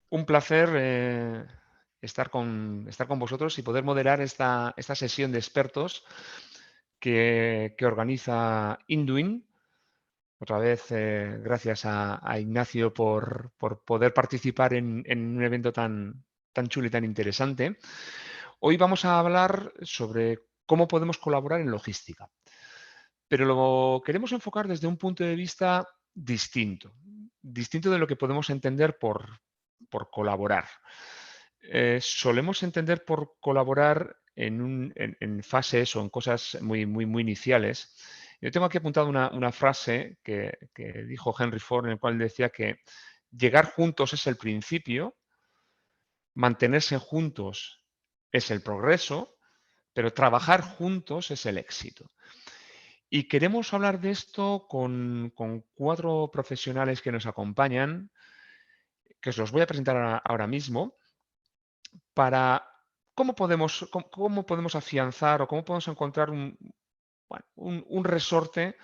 Un placer estar con vosotros y poder moderar esta sesión de expertos que organiza Induin. Otra vez, gracias a Ignacio por poder participar en un evento tan chulo y tan interesante. Hoy vamos a hablar sobre cómo podemos colaborar en logística, pero lo queremos enfocar desde un punto de vista distinto de lo que podemos entender por colaborar. Solemos entender por colaborar en fases o en cosas muy iniciales. Yo tengo aquí apuntado una frase que dijo Henry Ford, en el cual decía que llegar juntos es el principio, mantenerse juntos es el progreso, pero trabajar juntos es el éxito. Y queremos hablar de esto con 4 profesionales que nos acompañan, que os los voy a presentar ahora mismo, para cómo podemos afianzar o cómo podemos encontrar un resorte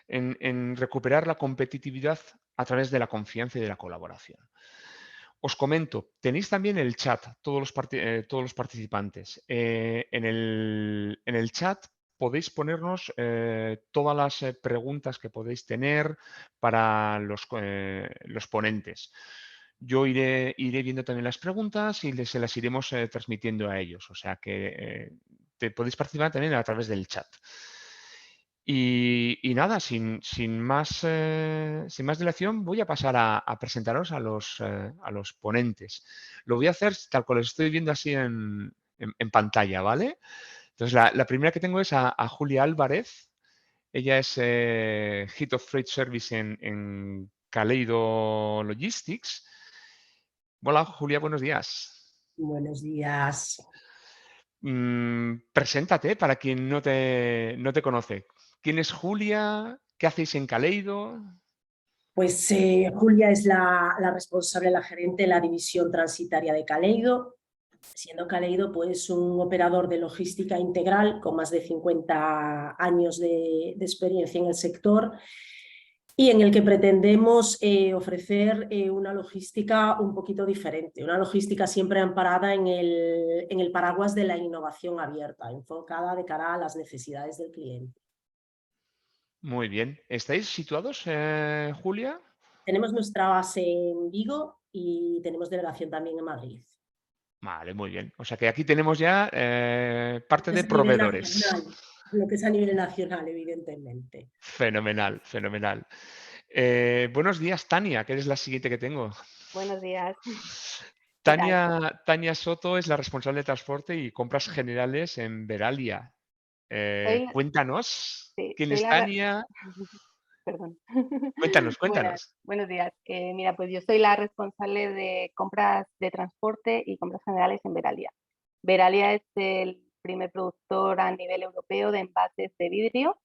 en recuperar la competitividad a través de la confianza y de la colaboración. Os comento, tenéis también el chat, todos los participantes. En el chat podéis ponernos todas las preguntas que podéis tener para los ponentes. Yo iré viendo también las preguntas y se las iremos transmitiendo a ellos. O sea que te podéis participar también a través del chat. Y nada, sin más dilación, voy a pasar a presentaros a los ponentes. Lo voy a hacer tal cual lo estoy viendo así en pantalla, ¿vale? Entonces, la primera que tengo es a Julia Álvarez. Ella es Head of Freight Service en Kaleido Logistics. Hola, Julia, buenos días. Buenos días. Preséntate para quien no te conoce. ¿Quién es Julia? ¿Qué hacéis en Kaleido? Pues Julia es la responsable, la gerente de la división transitaria de Kaleido, siendo Kaleido pues un operador de logística integral con más de 50 años de experiencia en el sector y en el que pretendemos ofrecer una logística un poquito diferente, una logística siempre amparada en el paraguas de la innovación abierta, enfocada de cara a las necesidades del cliente. Muy bien. ¿Estáis situados, Julia? Tenemos nuestra base en Vigo y tenemos delegación también en Madrid. Vale, muy bien. O sea que aquí tenemos ya parte de Es a nivel proveedores. nacional, lo que es a nivel nacional, evidentemente. Fenomenal, fenomenal. Buenos días, Tania, que eres la siguiente que tengo. Buenos días. ¿Qué tal? Tania Soto es la responsable de transporte y compras generales en Veralia. Soy, Cuéntanos, sí, ¿quién soy es Tania? perdón. Cuéntanos, Buenas, cuéntanos. buenos días. Mira, pues yo soy la responsable de compras de transporte y compras generales en Veralia. Veralia es el primer productor a nivel europeo de envases de vidrio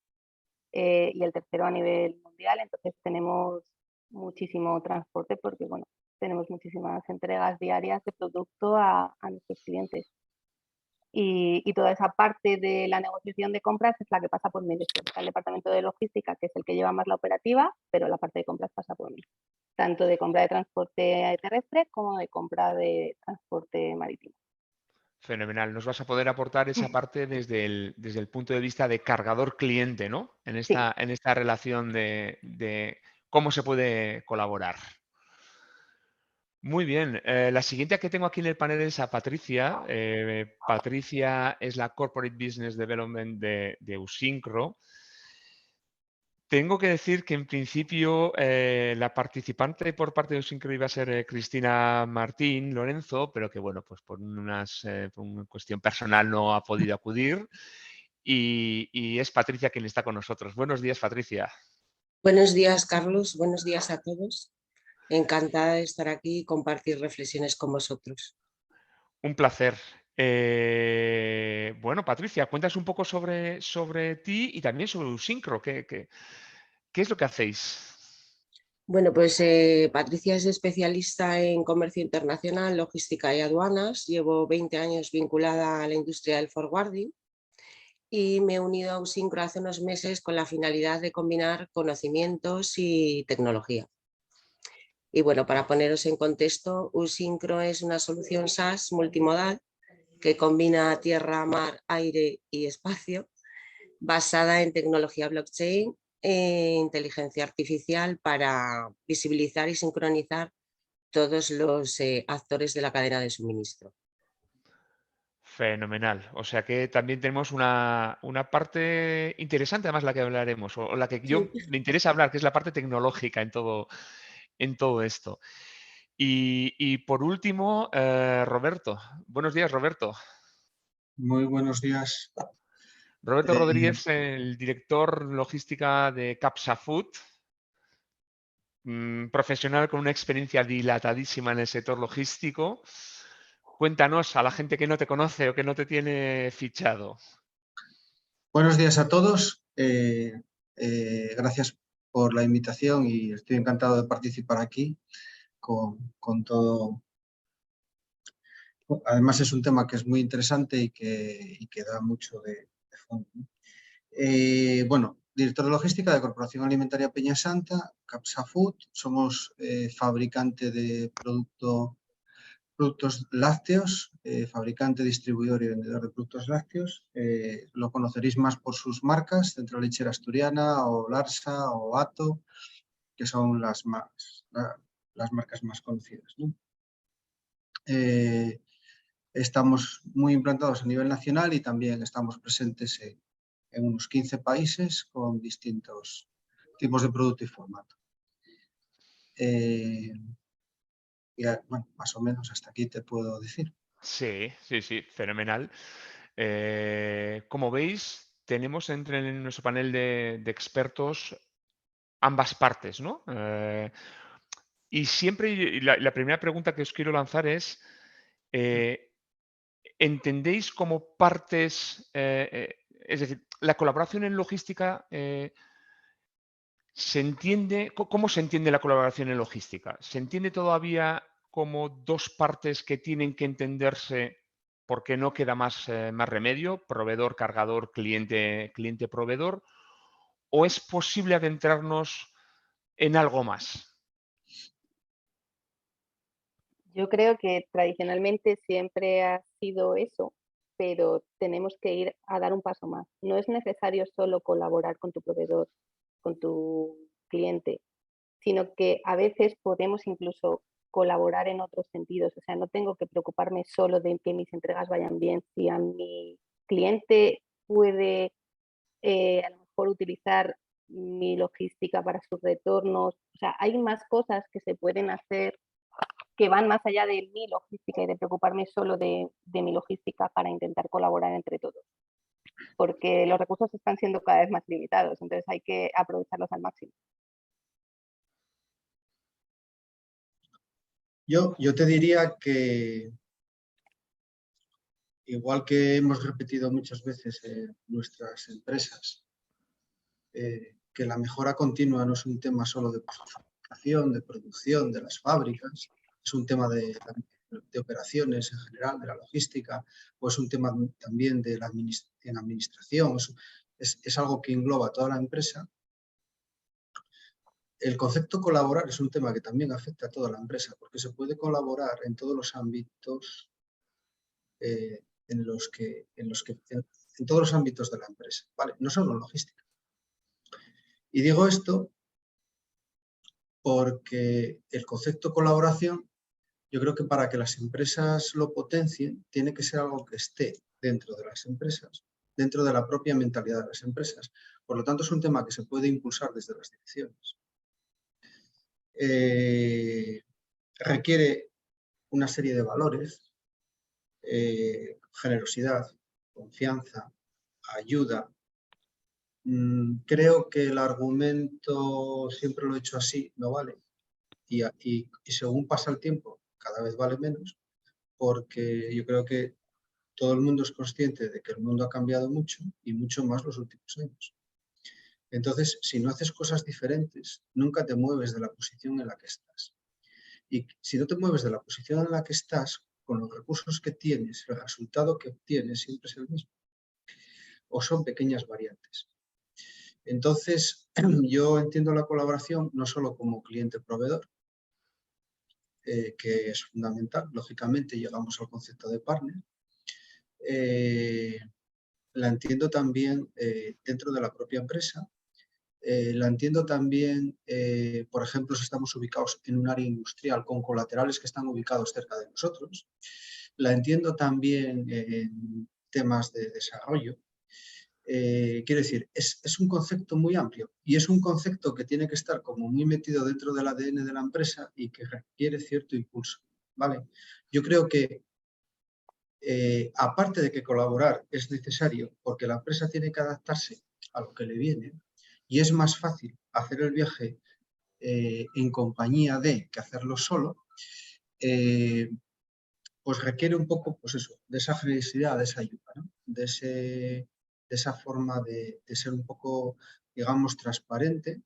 y el tercero a nivel mundial. Entonces tenemos muchísimo transporte porque, bueno, tenemos muchísimas entregas diarias de producto a nuestros clientes. Y toda esa parte de la negociación de compras es la que pasa por mí. Después está el departamento de logística, que es el que lleva más la operativa, pero la parte de compras pasa por mí. Tanto de compra de transporte terrestre como de compra de transporte marítimo. Fenomenal. Nos vas a poder aportar esa parte desde el punto de vista de cargador cliente, ¿no? Sí. En esta relación de cómo se puede colaborar. Muy bien. La siguiente que tengo aquí en el panel es a Patricia. Patricia es la Corporate Business Development de Eusincro. Tengo que decir que en principio la participante por parte de Eusincro iba a ser Cristina Martín Lorenzo, pero que bueno, pues por una cuestión personal no ha podido acudir y es Patricia quien está con nosotros. Buenos días, Patricia. Buenos días, Carlos. Buenos días a todos. Encantada de estar aquí y compartir reflexiones con vosotros. Un placer. Bueno, Patricia, cuentas un poco sobre ti y también sobre Eusincro. ¿Qué es lo que hacéis? Bueno, pues Patricia es especialista en comercio internacional, logística y aduanas. Llevo 20 años vinculada a la industria del forwarding y me he unido a Usincro hace unos meses con la finalidad de combinar conocimientos y tecnología. Y bueno, para poneros en contexto, Usincro es una solución SaaS multimodal que combina tierra, mar, aire y espacio, basada en tecnología blockchain e inteligencia artificial para visibilizar y sincronizar todos los actores de la cadena de suministro. Fenomenal. O sea que también tenemos una parte interesante, además la que hablaremos, o la que yo Sí. me interesa hablar, que es la parte tecnológica en todo esto. Y por último, Roberto. Buenos días, Roberto. Muy buenos días. Roberto Rodríguez, el director logística de Capsa Food, profesional con una experiencia dilatadísima en el sector logístico. Cuéntanos a la gente que no te conoce o que no te tiene fichado. Buenos días a todos. Gracias por la invitación y estoy encantado de participar aquí con todo. Además es un tema que es muy interesante y que da mucho de fondo. Bueno, director de logística de Corporación Alimentaria Peña Santa, Capsa Food. Somos fabricante de productos lácteos, fabricante, distribuidor y vendedor de productos lácteos. Lo conoceréis más por sus marcas, Centro Lechera Asturiana o Larsa o Ato, que son las marcas más conocidas, ¿no? Estamos muy implantados a nivel nacional y también estamos presentes en unos 15 países con distintos tipos de producto y formato. Y bueno, más o menos hasta aquí te puedo decir. Sí, sí, sí, fenomenal. Como veis, tenemos en nuestro panel de expertos ambas partes, ¿no? Y siempre la primera pregunta que os quiero lanzar es, ¿entendéis como partes, es decir, la colaboración en logística, cómo se entiende la colaboración en logística? ¿Se entiende todavía como dos partes que tienen que entenderse porque no queda más remedio, proveedor, cargador, cliente, cliente, proveedor? ¿O es posible adentrarnos en algo más? Yo creo que tradicionalmente siempre ha sido eso, pero tenemos que ir a dar un paso más. No es necesario solo colaborar con tu proveedor, con tu cliente, sino que a veces podemos incluso colaborar en otros sentidos. O sea, no tengo que preocuparme solo de que mis entregas vayan bien. Si a mi cliente puede a lo mejor utilizar mi logística para sus retornos. O sea, hay más cosas que se pueden hacer que van más allá de mi logística y de preocuparme solo de mi logística para intentar colaborar entre todos. Porque los recursos están siendo cada vez más limitados, entonces hay que aprovecharlos al máximo. Yo te diría que, igual que hemos repetido muchas veces en nuestras empresas, que la mejora continua no es un tema solo de fabricación, de producción, de las fábricas, es un tema de operaciones en general, de la logística, o es un tema también de la administración, es algo que engloba toda la empresa. El concepto colaborar es un tema que también afecta a toda la empresa, porque se puede colaborar en todos los ámbitos en todos los ámbitos de la empresa, ¿vale? No solo en logística. Y digo esto porque el concepto colaboración, yo creo que para que las empresas lo potencien, tiene que ser algo que esté dentro de las empresas, dentro de la propia mentalidad de las empresas. Por lo tanto, es un tema que se puede impulsar desde las direcciones. Requiere una serie de valores, generosidad, confianza, ayuda. Creo que el argumento, siempre lo he hecho así, no vale. Y según pasa el tiempo, cada vez vale menos, porque yo creo que todo el mundo es consciente de que el mundo ha cambiado mucho y mucho más los últimos años. Entonces, si no haces cosas diferentes, nunca te mueves de la posición en la que estás. Y si no te mueves de la posición en la que estás, con los recursos que tienes, el resultado que obtienes siempre es el mismo. O son pequeñas variantes. Entonces, yo entiendo la colaboración no solo como cliente-proveedor, que es fundamental. Lógicamente llegamos al concepto de partner. La entiendo también dentro de la propia empresa. La entiendo también, por ejemplo, si estamos ubicados en un área industrial con colaterales que están ubicados cerca de nosotros. La entiendo también en temas de desarrollo. Quiero decir, es un concepto muy amplio y es un concepto que tiene que estar como muy metido dentro del ADN de la empresa y que requiere cierto impulso, ¿vale? Yo creo que aparte de que colaborar es necesario porque la empresa tiene que adaptarse a lo que le viene y es más fácil hacer el viaje en compañía de que hacerlo solo, pues requiere un poco, pues eso, de esa generosidad, de esa ayuda, ¿no? De esa forma de ser un poco, digamos, transparente.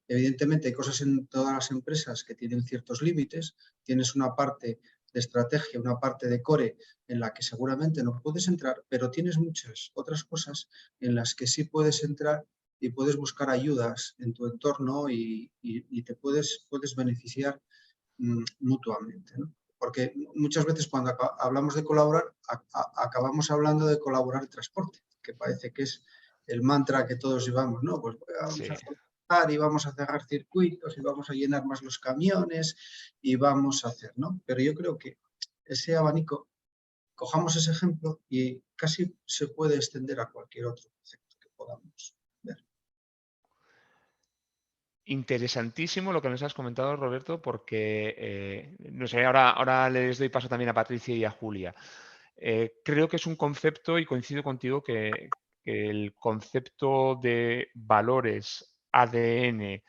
Evidentemente hay cosas en todas las empresas que tienen ciertos límites. Tienes una parte de estrategia, una parte de core en la que seguramente no puedes entrar, pero tienes muchas otras cosas en las que sí puedes entrar y puedes buscar ayudas en tu entorno y te puedes beneficiar mutuamente, ¿no? Porque muchas veces cuando hablamos de colaborar, acabamos hablando de colaborar en transporte, que parece que es el mantra que todos llevamos, ¿no? Pues vamos a colaborar y vamos a cerrar circuitos y vamos a llenar más los camiones y vamos a hacer, ¿no? Pero yo creo que ese abanico, cojamos ese ejemplo y casi se puede extender a cualquier otro concepto que podamos ver. Interesantísimo lo que nos has comentado, Roberto, porque, no sé, ahora les doy paso también a Patricia y a Julia. Creo que es un concepto, y coincido contigo, que el concepto de valores, ADN,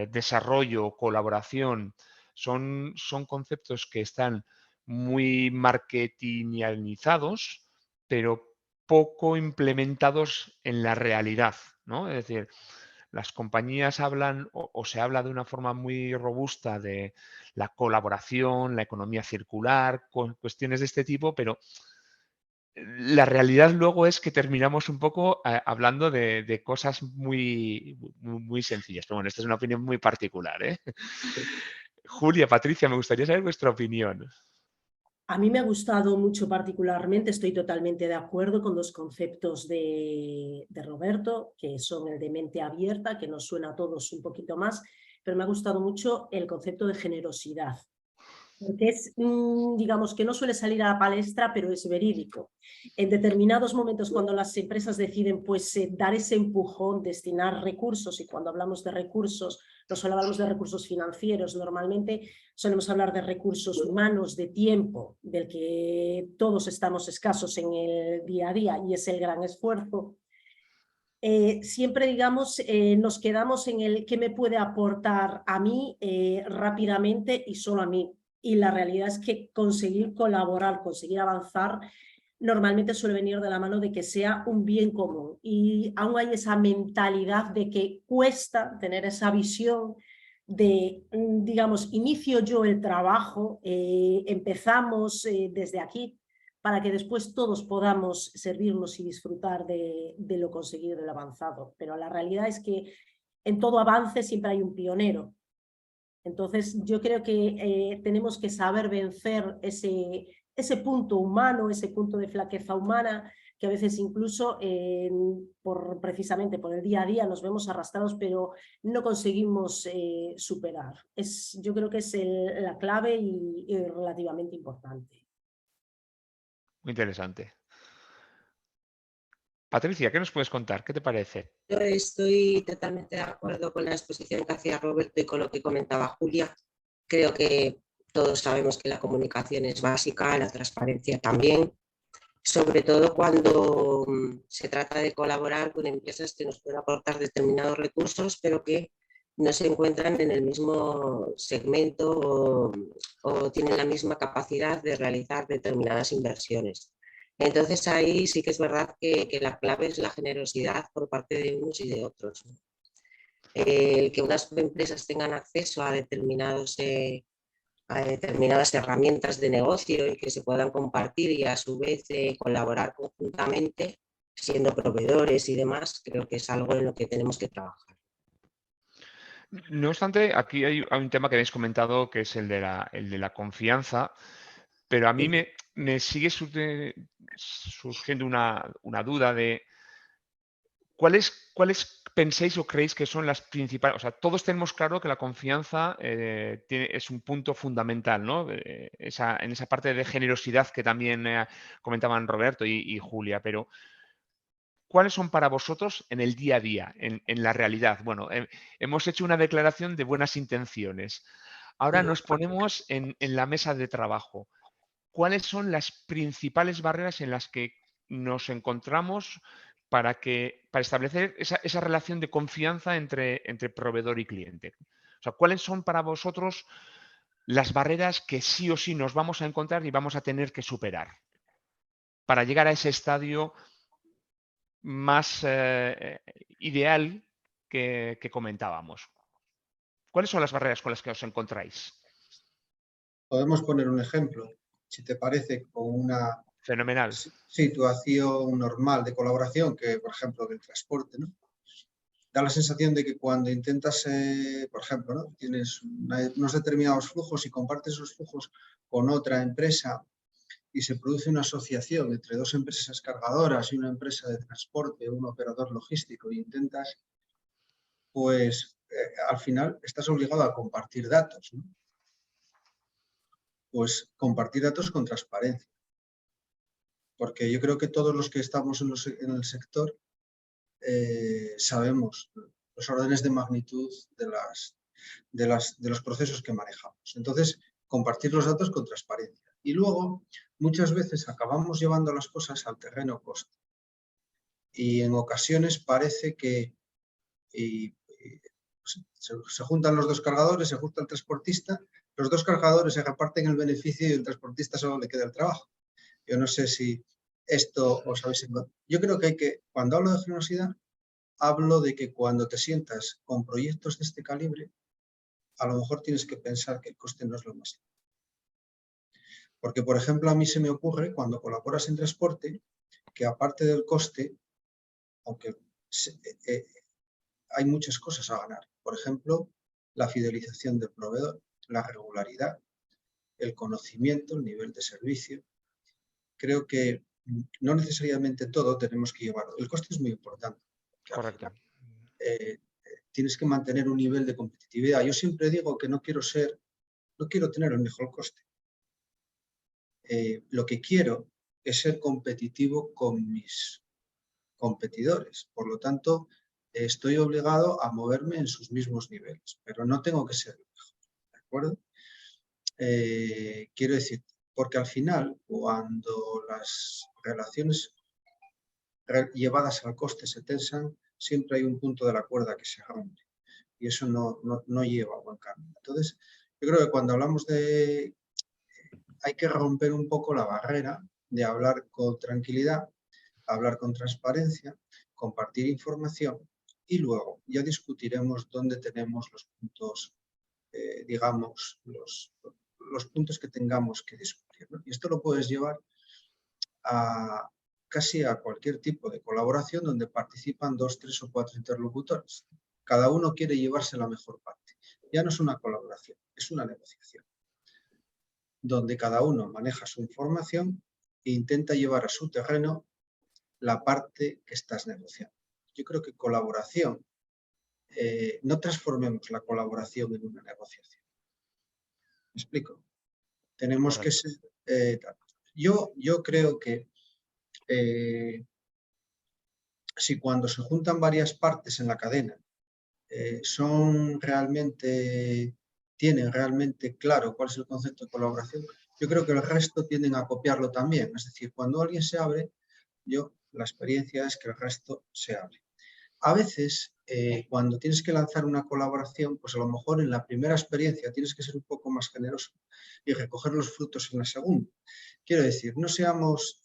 desarrollo, colaboración, son conceptos que están muy marketingianizados, pero poco implementados en la realidad, ¿no? Es decir, las compañías hablan o se habla de una forma muy robusta de la colaboración, la economía circular, cuestiones de este tipo, pero la realidad luego es que terminamos un poco hablando de cosas muy sencillas. Pero bueno, esta es una opinión muy particular, ¿eh? Julia, Patricia, me gustaría saber vuestra opinión. A mí me ha gustado mucho particularmente, estoy totalmente de acuerdo con los conceptos de Roberto, que son el de mente abierta, que nos suena a todos un poquito más, pero me ha gustado mucho el concepto de generosidad, porque es, digamos, que no suele salir a la palestra, pero es verídico. En determinados momentos, cuando las empresas deciden pues, dar ese empujón, destinar recursos, y cuando hablamos de recursos, no solo hablamos de recursos financieros, normalmente solemos hablar de recursos humanos, de tiempo, del que todos estamos escasos en el día a día, y es el gran esfuerzo. Siempre, digamos, nos quedamos en el qué me puede aportar a mí rápidamente y solo a mí. Y la realidad es que conseguir colaborar, conseguir avanzar, normalmente suele venir de la mano de que sea un bien común. Y aún hay esa mentalidad de que cuesta tener esa visión de, digamos, inicio yo el trabajo, empezamos desde aquí, para que después todos podamos servirnos y disfrutar de lo conseguido, de lo avanzado. Pero la realidad es que en todo avance siempre hay un pionero. Entonces yo creo que tenemos que saber vencer ese punto humano, ese punto de flaqueza humana, que a veces incluso precisamente por el día a día nos vemos arrastrados, pero no conseguimos superar. Yo creo que es la clave y relativamente importante. Muy interesante. Patricia, ¿qué nos puedes contar? ¿Qué te parece? Yo estoy totalmente de acuerdo con la exposición que hacía Roberto y con lo que comentaba Julia. Creo que todos sabemos que la comunicación es básica, la transparencia también, sobre todo cuando se trata de colaborar con empresas que nos pueden aportar determinados recursos, pero que no se encuentran en el mismo segmento o tienen la misma capacidad de realizar determinadas inversiones. Entonces ahí sí que es verdad que la clave es la generosidad por parte de unos y de otros. El que unas empresas tengan acceso a determinadas herramientas de negocio y que se puedan compartir y a su vez colaborar conjuntamente, siendo proveedores y demás, creo que es algo en lo que tenemos que trabajar. No obstante, aquí hay un tema que habéis comentado que es el de la confianza, pero a mí me sigue surgiendo una duda de ¿cuáles pensáis o creéis que son las principales? O sea, todos tenemos claro que la confianza es un punto fundamental, ¿no? En esa parte de generosidad que también comentaban Roberto y Julia, pero ¿cuáles son para vosotros en el día a día, en la realidad? Bueno, hemos hecho una declaración de buenas intenciones. Ahora nos ponemos en la mesa de trabajo. ¿Cuáles son las principales barreras en las que nos encontramos para establecer esa relación de confianza entre proveedor y cliente? O sea, ¿cuáles son para vosotros las barreras que sí o sí nos vamos a encontrar y vamos a tener que superar para llegar a ese estadio más ideal que comentábamos? ¿Cuáles son las barreras con las que os encontráis? Podemos poner un ejemplo, si te parece, con una Fenomenal. situación normal de colaboración, que por ejemplo del transporte, ¿no? Da la sensación de que cuando intentas, por ejemplo, ¿no? Tienes unos determinados flujos y compartes esos flujos con otra empresa y se produce una asociación entre dos empresas cargadoras y una empresa de transporte, un operador logístico, y intentas, pues al final estás obligado a compartir datos, ¿no? Pues compartir datos con transparencia. Porque yo creo que todos los que estamos en el sector sabemos los órdenes de magnitud de los procesos que manejamos. Entonces, compartir los datos con transparencia. Y luego, muchas veces acabamos llevando las cosas al terreno coste. Y en ocasiones parece que se juntan los dos cargadores, se junta el transportista, los dos cargadores se reparten el beneficio y el transportista solo le queda el trabajo. Yo no sé si esto os habéis encontrado. Yo creo que cuando hablo de generosidad, hablo de que cuando te sientas con proyectos de este calibre, a lo mejor tienes que pensar que el coste no es lo más. Porque, por ejemplo, a mí se me ocurre cuando colaboras en transporte, que aparte del coste, aunque hay muchas cosas a ganar. Por ejemplo, la fidelización del proveedor, la regularidad, el conocimiento, el nivel de servicio. Creo que no necesariamente todo tenemos que llevarlo. El coste es muy importante. Correcto. Tienes que mantener un nivel de competitividad. Yo siempre digo que no quiero tener el mejor coste. Lo que quiero es ser competitivo con mis competidores. Por lo tanto, estoy obligado a moverme en sus mismos niveles, pero no tengo que ser el mejor. ¿De acuerdo? Quiero decir, porque al final, cuando las relaciones llevadas al coste se tensan, siempre hay un punto de la cuerda que se rompe y eso no lleva a buen camino. Entonces, yo creo que cuando hablamos de... hay que romper un poco la barrera de hablar con tranquilidad, hablar con transparencia, compartir información y luego ya discutiremos dónde tenemos los puntos, digamos, los puntos que tengamos que discutir, ¿no? Y esto lo puedes llevar a casi a cualquier tipo de colaboración donde participan 2, 3 o 4 interlocutores. Cada uno quiere llevarse la mejor parte. Ya no es una colaboración, es una negociación, donde cada uno maneja su información e intenta llevar a su terreno la parte que estás negociando. Yo creo que colaboración, no transformemos la colaboración en una negociación. ¿Me explico? Tenemos que ser... yo creo que si cuando se juntan varias partes en la cadena tienen realmente claro cuál es el concepto de colaboración, yo creo que el resto tienden a copiarlo también. Es decir, cuando alguien se abre, la experiencia es que el resto se abre. A veces, cuando tienes que lanzar una colaboración, pues a lo mejor en la primera experiencia tienes que ser un poco más generoso y recoger los frutos en la segunda. Quiero decir, no seamos...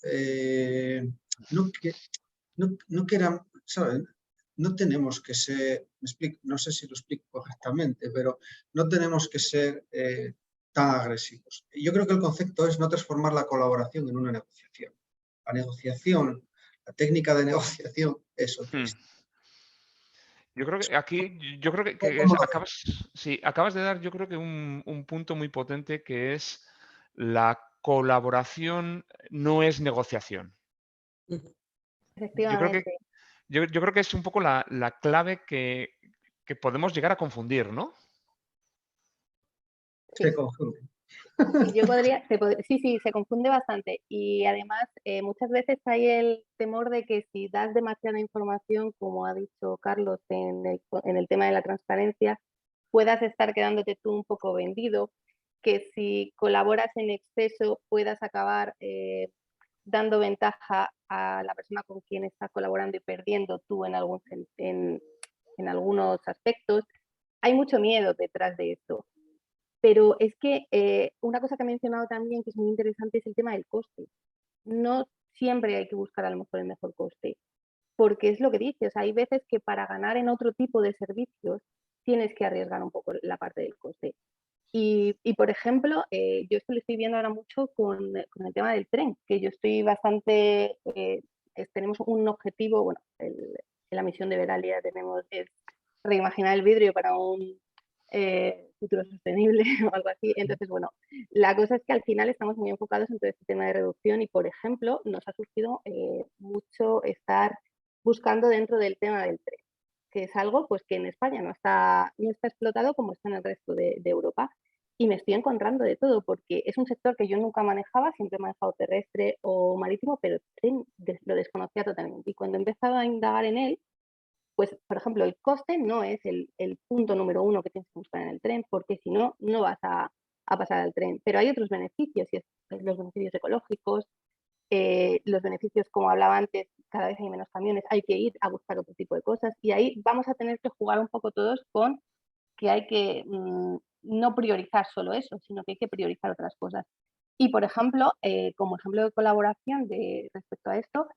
no queramos, ¿saben? No tenemos que ser, no sé si lo explico correctamente, pero no tenemos que ser tan agresivos. Yo creo que el concepto es no transformar la colaboración en una negociación. La negociación, la técnica de negociación es otra. Yo creo que aquí, yo creo que, acabas de dar, yo creo que un punto muy potente, que es la colaboración no es negociación. Ujú. Yo creo que, Efectivamente. yo creo que es un poco la clave que podemos llegar a confundir, ¿no? Se Sí. confunde. Sí, sí, sí, se confunde bastante y además muchas veces hay el temor de que si das demasiada información, como ha dicho Carlos en el tema de la transparencia, puedas estar quedándote tú un poco vendido, que si colaboras en exceso puedas acabar dando ventaja a la persona con quien estás colaborando y perdiendo tú en algunos aspectos. Hay mucho miedo detrás de esto. Pero es que una cosa que ha mencionado también que es muy interesante es el tema del coste. No siempre hay que buscar a lo mejor el mejor coste, porque es lo que dices, hay veces que para ganar en otro tipo de servicios tienes que arriesgar un poco la parte del coste. Por ejemplo, yo esto lo estoy viendo ahora mucho con el tema del tren, que yo estoy bastante, tenemos un objetivo, bueno, en la misión de Veralia tenemos es reimaginar el vidrio para un futuro sostenible o algo así. Entonces, bueno, la cosa es que al final estamos muy enfocados en todo este tema de reducción y, por ejemplo, nos ha surgido mucho estar buscando dentro del tema del tren, que es algo pues que en España no está explotado como está en el resto de Europa. Y me estoy encontrando de todo, porque es un sector que yo nunca manejaba, siempre he manejado terrestre o marítimo, pero tren lo desconocía totalmente. Y cuando he empezado a indagar en él, pues, por ejemplo, el coste no es el punto número uno que tienes que buscar en el tren, porque si no, no vas a pasar al tren. Pero hay otros beneficios, y es los beneficios ecológicos, los beneficios, como hablaba antes, cada vez hay menos camiones, hay que ir a buscar otro tipo de cosas. Y ahí vamos a tener que jugar un poco todos con que hay que no priorizar solo eso, sino que hay que priorizar otras cosas. Y, por ejemplo, como ejemplo de colaboración respecto a esto,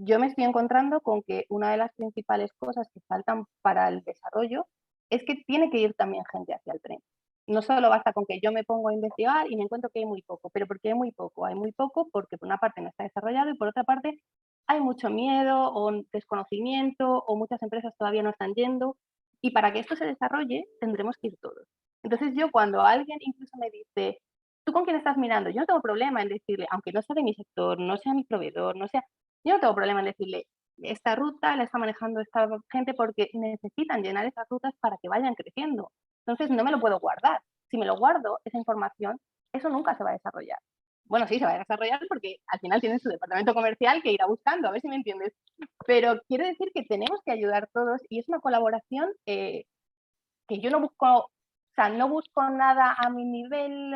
yo me estoy encontrando con que una de las principales cosas que faltan para el desarrollo es que tiene que ir también gente hacia el tren. No solo basta con que yo me pongo a investigar y me encuentro que hay muy poco, pero ¿por qué hay muy poco? Hay muy poco porque por una parte no está desarrollado y por otra parte hay mucho miedo o desconocimiento o muchas empresas todavía no están yendo y para que esto se desarrolle tendremos que ir todos. Entonces yo cuando alguien incluso me dice, ¿tú con quién estás mirando? Yo no tengo problema en decirle, aunque no sea de mi sector, no sea mi proveedor, no sea, yo no tengo problema en decirle, esta ruta la está manejando esta gente porque necesitan llenar esas rutas para que vayan creciendo. Entonces no me lo puedo guardar. Si me lo guardo, esa información, eso nunca se va a desarrollar. Bueno, sí, se va a desarrollar porque al final tienen su departamento comercial que irá buscando, a ver si me entiendes. Pero quiero decir que tenemos que ayudar todos y es una colaboración que yo no busco, o sea, no busco nada a mi nivel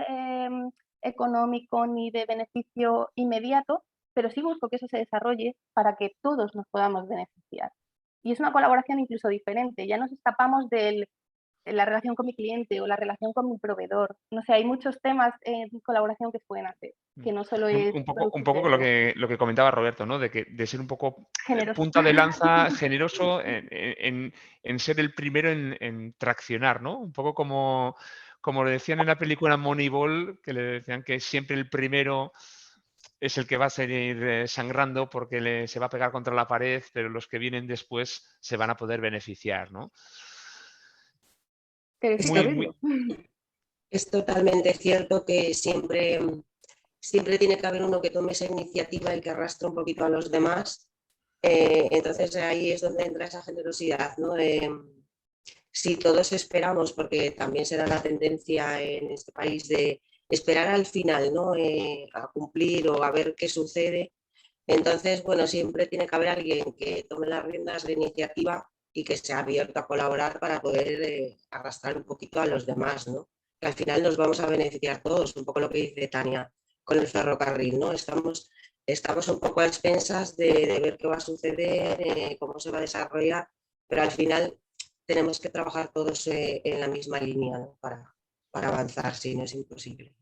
económico ni de beneficio inmediato, pero sí busco que eso se desarrolle para que todos nos podamos beneficiar. Y es una colaboración incluso diferente, ya nos escapamos de la relación con mi cliente o la relación con mi proveedor. No sé, hay muchos temas en colaboración que se pueden hacer, que no solo es Un poco con lo que comentaba Roberto, ¿no? De ser un poco generoso. punta de lanza, generoso en ser el primero en traccionar, ¿no? Un poco como le decían en la película Moneyball, que le decían que siempre el primero es el que va a seguir sangrando porque se va a pegar contra la pared, pero los que vienen después se van a poder beneficiar, ¿no? Pero sí que oírlo. Es totalmente cierto que siempre tiene que haber uno que tome esa iniciativa y que arrastre un poquito a los demás. Entonces ahí es donde entra esa generosidad, ¿no? Si todos esperamos, porque también será la tendencia en este país de esperar al final, ¿no? A cumplir o a ver qué sucede. Entonces, bueno, siempre tiene que haber alguien que tome las riendas de iniciativa y que sea abierto a colaborar para poder arrastrar un poquito a los demás, ¿no? Que al final nos vamos a beneficiar todos, un poco lo que dice Tania con el ferrocarril, ¿no? Estamos un poco a expensas de ver qué va a suceder, cómo se va a desarrollar, pero al final tenemos que trabajar todos en la misma línea, ¿no? para avanzar, si no es imposible.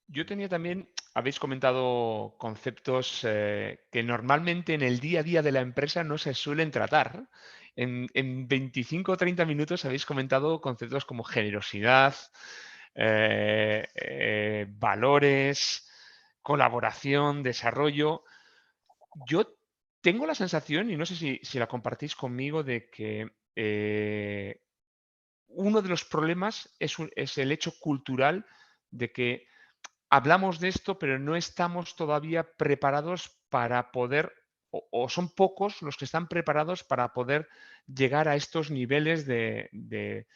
Yo tenía también, habéis comentado conceptos que normalmente en el día a día de la empresa no se suelen tratar. En 25 o 30 minutos habéis comentado conceptos como generosidad, valores, colaboración, desarrollo. Yo tengo la sensación, y no sé si la compartís conmigo, de que uno de los problemas es el hecho cultural de que hablamos de esto, pero no estamos todavía preparados para poder, o son pocos los que están preparados para poder llegar a estos niveles de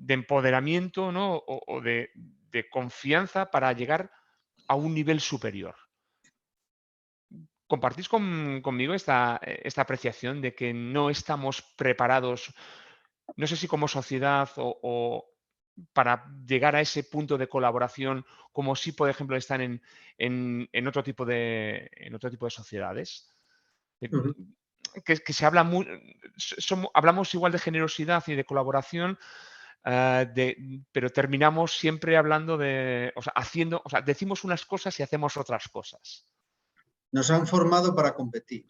empoderamiento, ¿no? O de confianza para llegar a un nivel superior. ¿Compartís conmigo esta apreciación de que no estamos preparados, no sé si como sociedad o para llegar a ese punto de colaboración, como si, por ejemplo, están en otro tipo de sociedades? Ujú. Que se habla muy, hablamos igual de generosidad y de colaboración, pero terminamos siempre hablando de, o sea, haciendo, o sea, decimos unas cosas y hacemos otras cosas. Nos han formado para competir.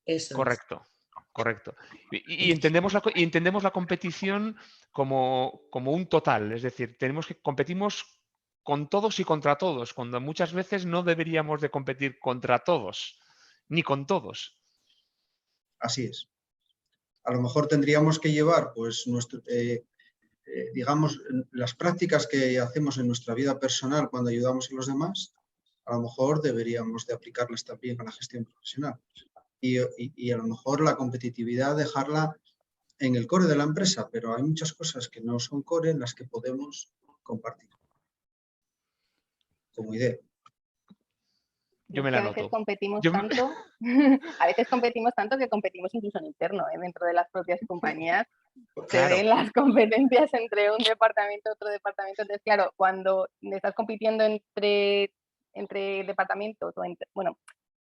Eso es. Correcto, correcto. Y entendemos la competición como un total, es decir, competimos con todos y contra todos, cuando muchas veces no deberíamos de competir contra todos, ni con todos. Así es. A lo mejor tendríamos que llevar, pues, digamos, las prácticas que hacemos en nuestra vida personal cuando ayudamos a los demás, a lo mejor deberíamos de aplicarlas también a la gestión profesional. Y a lo mejor la competitividad dejarla en el core de la empresa, pero hay muchas cosas que no son core en las que podemos compartir como idea. Yo Es me que la a veces noto. competimos Yo me- tanto, a veces competimos tanto que competimos incluso en interno, dentro de las propias compañías. Se Claro, ven las competencias entre un departamento y otro departamento. Entonces, claro, cuando estás compitiendo entre departamentos, bueno,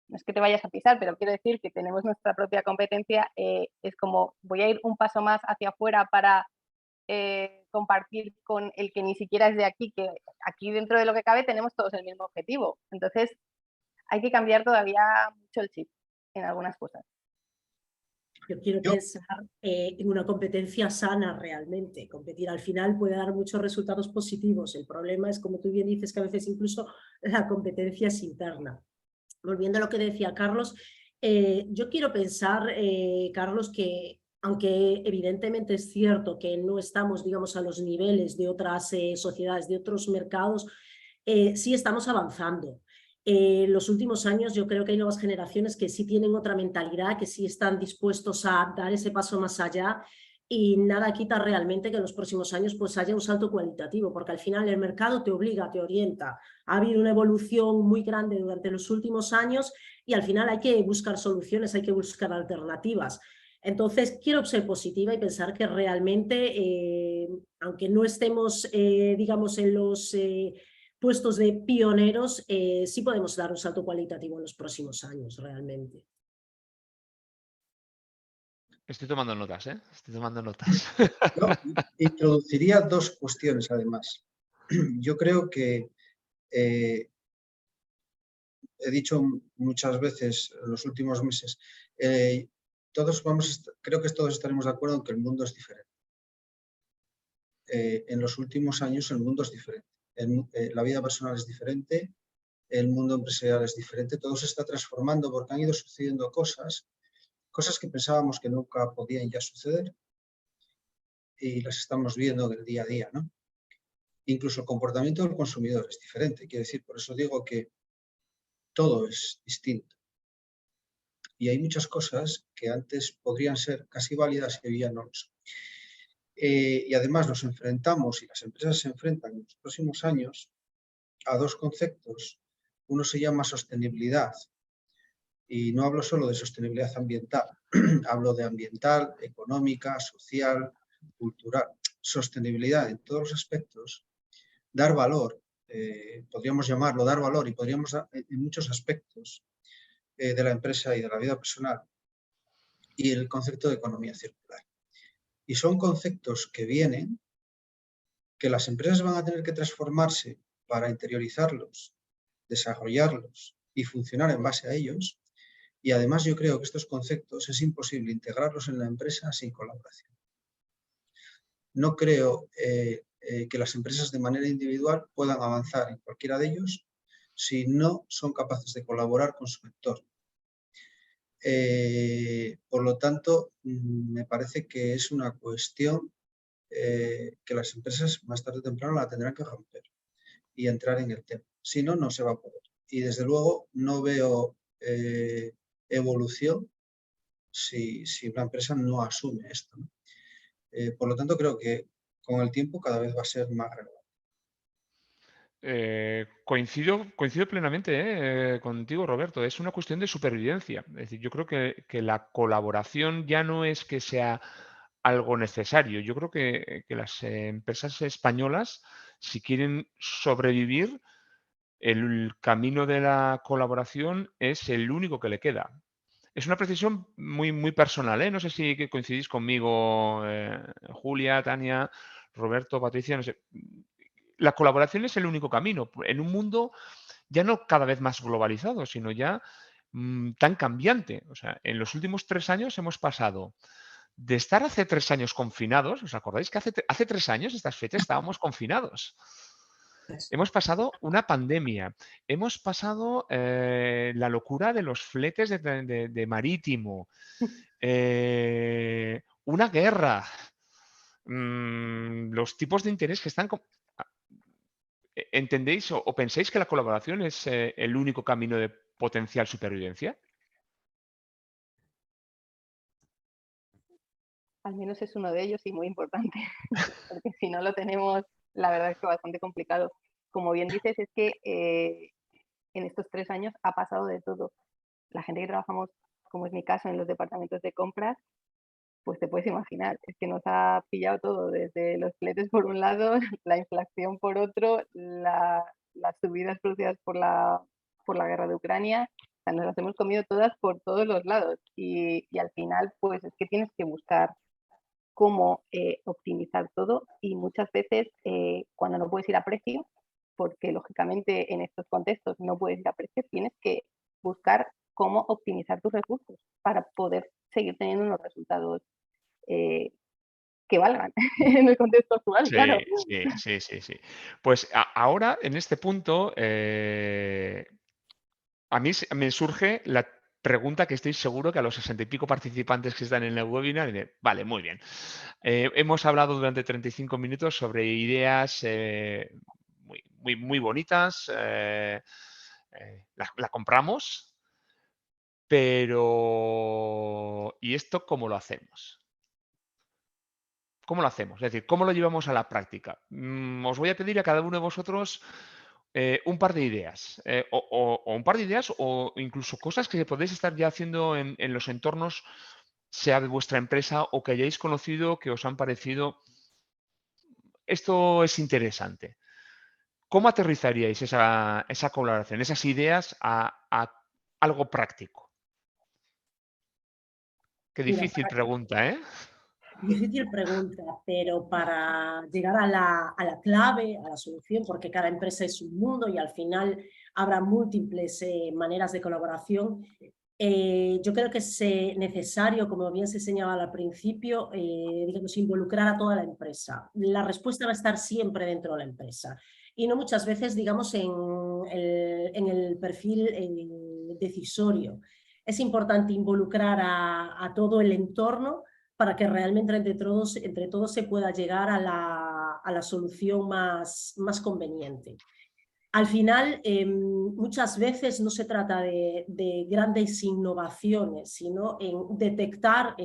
no es que te vayas a pisar, pero quiero decir que tenemos nuestra propia competencia, es como voy a ir un paso más hacia afuera para compartir con el que ni siquiera es de aquí, que aquí dentro de lo que cabe tenemos todos el mismo objetivo. Entonces, hay que cambiar todavía mucho el chip en algunas cosas. Yo quiero Yo- pensar en una competencia sana realmente. Competir al final puede dar muchos resultados positivos. El problema es, como tú bien dices, que a veces incluso la competencia es interna. Volviendo a lo que decía Carlos, yo quiero pensar, Carlos, que aunque evidentemente es cierto que no estamos, digamos, a los niveles de otras sociedades, de otros mercados, sí estamos avanzando. Los últimos años yo creo que hay nuevas generaciones que sí tienen otra mentalidad, que sí están dispuestos a dar ese paso más allá, y nada quita realmente que en los próximos años pues haya un salto cualitativo, porque al final el mercado te obliga, te orienta. Ha habido una evolución muy grande durante los últimos años y al final hay que buscar soluciones, hay que buscar alternativas. Entonces quiero ser positiva y pensar que realmente, aunque no estemos, digamos, en los puestos de pioneros, sí podemos dar un salto cualitativo en los próximos años, realmente. estoy tomando notas, ¿eh? Estoy tomando notas. Yo introduciría dos cuestiones, además. Yo creo que he dicho muchas veces en los últimos meses, creo que todos estaremos de acuerdo en que el mundo es diferente. En los últimos años el mundo es diferente. La vida personal es diferente, el mundo empresarial es diferente, todo se está transformando porque han ido sucediendo cosas que pensábamos que nunca podían ya suceder y las estamos viendo en el día a día, ¿no? Incluso el comportamiento del consumidor es diferente, quiero decir, por eso digo que todo es distinto. Y hay muchas cosas que antes podrían ser casi válidas y hoy ya no lo son. Y además nos enfrentamos, y las empresas se enfrentan en los próximos años, a dos conceptos. Uno se llama sostenibilidad, y no hablo solo de sostenibilidad ambiental, hablo de ambiental, económica, social, cultural. Sostenibilidad en todos los aspectos, dar valor, podríamos llamarlo dar valor, y podríamos en muchos aspectos de la empresa y de la vida personal, y el concepto de economía circular. Y son conceptos que vienen, que las empresas van a tener que transformarse para interiorizarlos, desarrollarlos y funcionar en base a ellos. Y además yo creo que estos conceptos es imposible integrarlos en la empresa sin colaboración. No creo que las empresas de manera individual puedan avanzar en cualquiera de ellos si no son capaces de colaborar con su entorno. Por lo tanto, me parece que es una cuestión que las empresas más tarde o temprano la tendrán que romper y entrar en el tema. Si no, no se va a poder. Y desde luego no veo evolución si una empresa no asume esto, ¿no? Por lo tanto, creo que con el tiempo cada vez va a ser más relevante. Coincido plenamente contigo, Roberto. Es una cuestión de supervivencia. Es decir, yo creo que la colaboración ya no es que sea algo necesario. Yo creo que las empresas españolas, si quieren sobrevivir, el camino de la colaboración es el único que le queda. Es una precisión muy personal, ¿eh? No sé si coincidís conmigo, Julia, Tania, Roberto, Patricia, no sé. La colaboración es el único camino en un mundo ya no cada vez más globalizado, sino ya tan cambiante. O sea, en los últimos 3 años hemos pasado de estar hace 3 años confinados. ¿Os acordáis que hace 3 años, estas fechas, estábamos confinados? Hemos pasado una pandemia, hemos pasado la locura de los fletes de marítimo, una guerra, los tipos de interés que están... ¿Entendéis o pensáis que la colaboración es el único camino de potencial supervivencia? Al menos es uno de ellos y muy importante, porque si no lo tenemos, la verdad es que bastante complicado. Como bien dices, es que en estos 3 años ha pasado de todo. La gente que trabajamos, como es mi caso, en los departamentos de compras, pues te puedes imaginar, es que nos ha pillado todo, desde los fletes por un lado, la inflación por otro, las subidas producidas por la guerra de Ucrania, o sea, nos las hemos comido todas por todos los lados y al final pues es que tienes que buscar cómo optimizar todo y muchas veces cuando no puedes ir a precio, porque lógicamente en estos contextos no puedes ir a precio, tienes que buscar cómo optimizar tus recursos para poder seguir teniendo unos resultados que valgan en el contexto actual, Sí, claro. sí. Pues ahora, en este punto, a mí me surge la pregunta que estoy seguro que a los 60 y pico participantes que están en el webinar, vale, muy bien. Hemos hablado durante 35 minutos sobre ideas muy bonitas, la compramos, pero ¿y esto cómo lo hacemos? ¿Cómo lo hacemos? Es decir, ¿cómo lo llevamos a la práctica? Os voy a pedir a cada uno de vosotros un par de ideas, o un par de ideas o incluso cosas que podéis estar ya haciendo en los entornos, sea de vuestra empresa o que hayáis conocido, que os han parecido, esto es interesante. ¿Cómo aterrizaríais esa colaboración, esas ideas a algo práctico? Qué Mira, difícil pregunta, ¿eh? difícil pregunta, pero para llegar a la clave, a la solución, porque cada empresa es un mundo y al final habrá múltiples maneras de colaboración, yo creo que es necesario, como bien se señalaba al principio, digamos, involucrar a toda la empresa. La respuesta va a estar siempre dentro de la empresa y no muchas veces, digamos, en el perfil decisorio. Es importante involucrar a todo el entorno para que realmente entre todos se pueda llegar a la solución más conveniente. Al final, muchas veces no se trata de grandes innovaciones, sino en detectar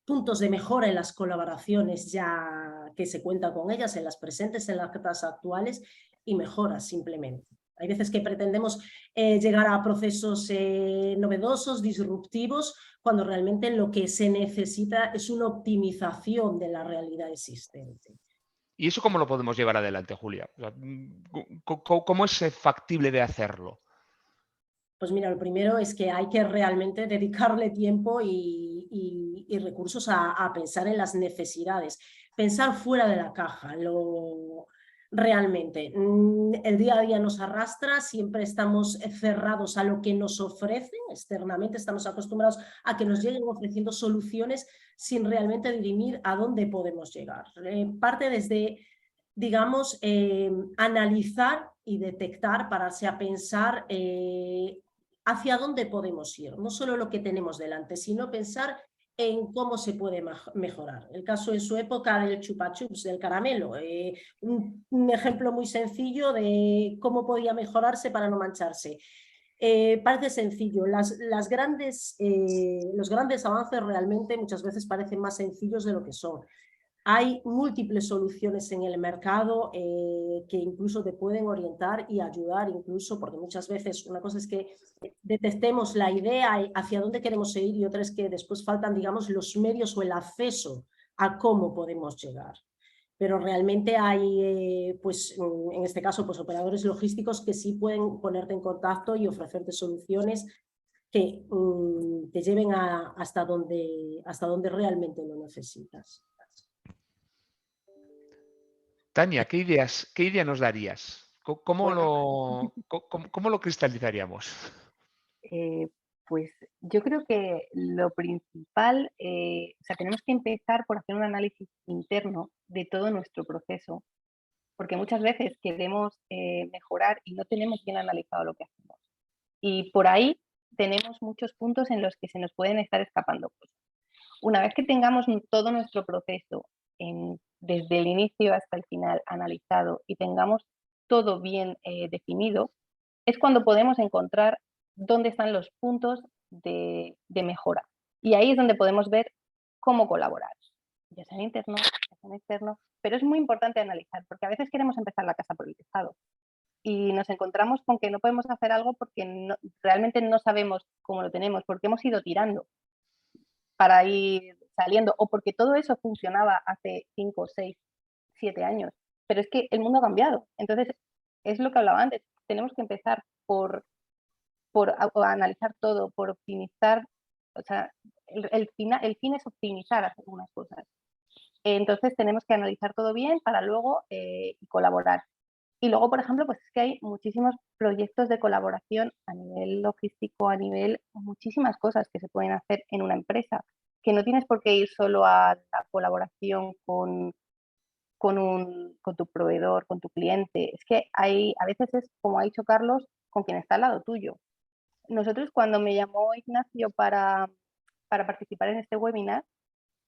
puntos de mejora en las colaboraciones ya que se cuenta con ellas, en las presentes, en las actuales, y mejoras simplemente. Hay veces que pretendemos llegar a procesos novedosos, disruptivos, cuando realmente lo que se necesita es una optimización de la realidad existente. ¿Y eso cómo lo podemos llevar adelante, Julia? O sea, ¿cómo es factible de hacerlo? Pues mira, lo primero es que hay que realmente dedicarle tiempo y recursos a pensar en las necesidades, pensar fuera de la caja, realmente. El día a día nos arrastra, siempre estamos cerrados a lo que nos ofrecen externamente, estamos acostumbrados a que nos lleguen ofreciendo soluciones sin realmente dirimir a dónde podemos llegar. Parte desde, digamos, analizar y detectar, pararse a pensar hacia dónde podemos ir, no solo lo que tenemos delante, sino pensar en cómo se puede mejorar. El caso en su época del chupa chups, del caramelo, un ejemplo muy sencillo de cómo podía mejorarse para no mancharse. Parece sencillo, los grandes avances realmente muchas veces parecen más sencillos de lo que son. Hay múltiples soluciones en el mercado que incluso te pueden orientar y ayudar incluso, porque muchas veces una cosa es que detectemos la idea hacia dónde queremos ir y otra es que después faltan, digamos, los medios o el acceso a cómo podemos llegar. Pero realmente hay, pues en este caso, pues operadores logísticos que sí pueden ponerte en contacto y ofrecerte soluciones que te lleven hasta donde realmente lo necesitas. Tania, ¿qué idea nos darías? ¿Cómo Bueno. lo cristalizaríamos? Pues yo creo que lo principal, o sea, tenemos que empezar por hacer un análisis interno de todo nuestro proceso, porque muchas veces queremos mejorar y no tenemos bien analizado lo que hacemos. Y por ahí tenemos muchos puntos en los que se nos pueden estar escapando cosas. Una vez que tengamos todo nuestro proceso desde el inicio hasta el final analizado y tengamos todo bien definido, es cuando podemos encontrar dónde están los puntos de mejora. Y ahí es donde podemos ver cómo colaborar, ya sea en interno, ya sea en externo, pero es muy importante analizar, porque a veces queremos empezar la casa por el tejado y nos encontramos con que no podemos hacer algo porque realmente no sabemos cómo lo tenemos, porque hemos ido tirando para ir saliendo, o porque todo eso funcionaba hace 5, 6, 7 años, pero es que el mundo ha cambiado. Entonces, es lo que hablaba antes, tenemos que empezar por analizar todo, por optimizar, o sea, el fin es optimizar algunas cosas. Entonces, tenemos que analizar todo bien para luego colaborar. Y luego, por ejemplo, pues es que hay muchísimos proyectos de colaboración a nivel logístico, a nivel muchísimas cosas que se pueden hacer en una empresa, que no tienes por qué ir solo a la colaboración con tu proveedor, con tu cliente. Es que a veces es, como ha dicho Carlos, con quien está al lado tuyo. Nosotros, cuando me llamó Ignacio para participar en este webinar,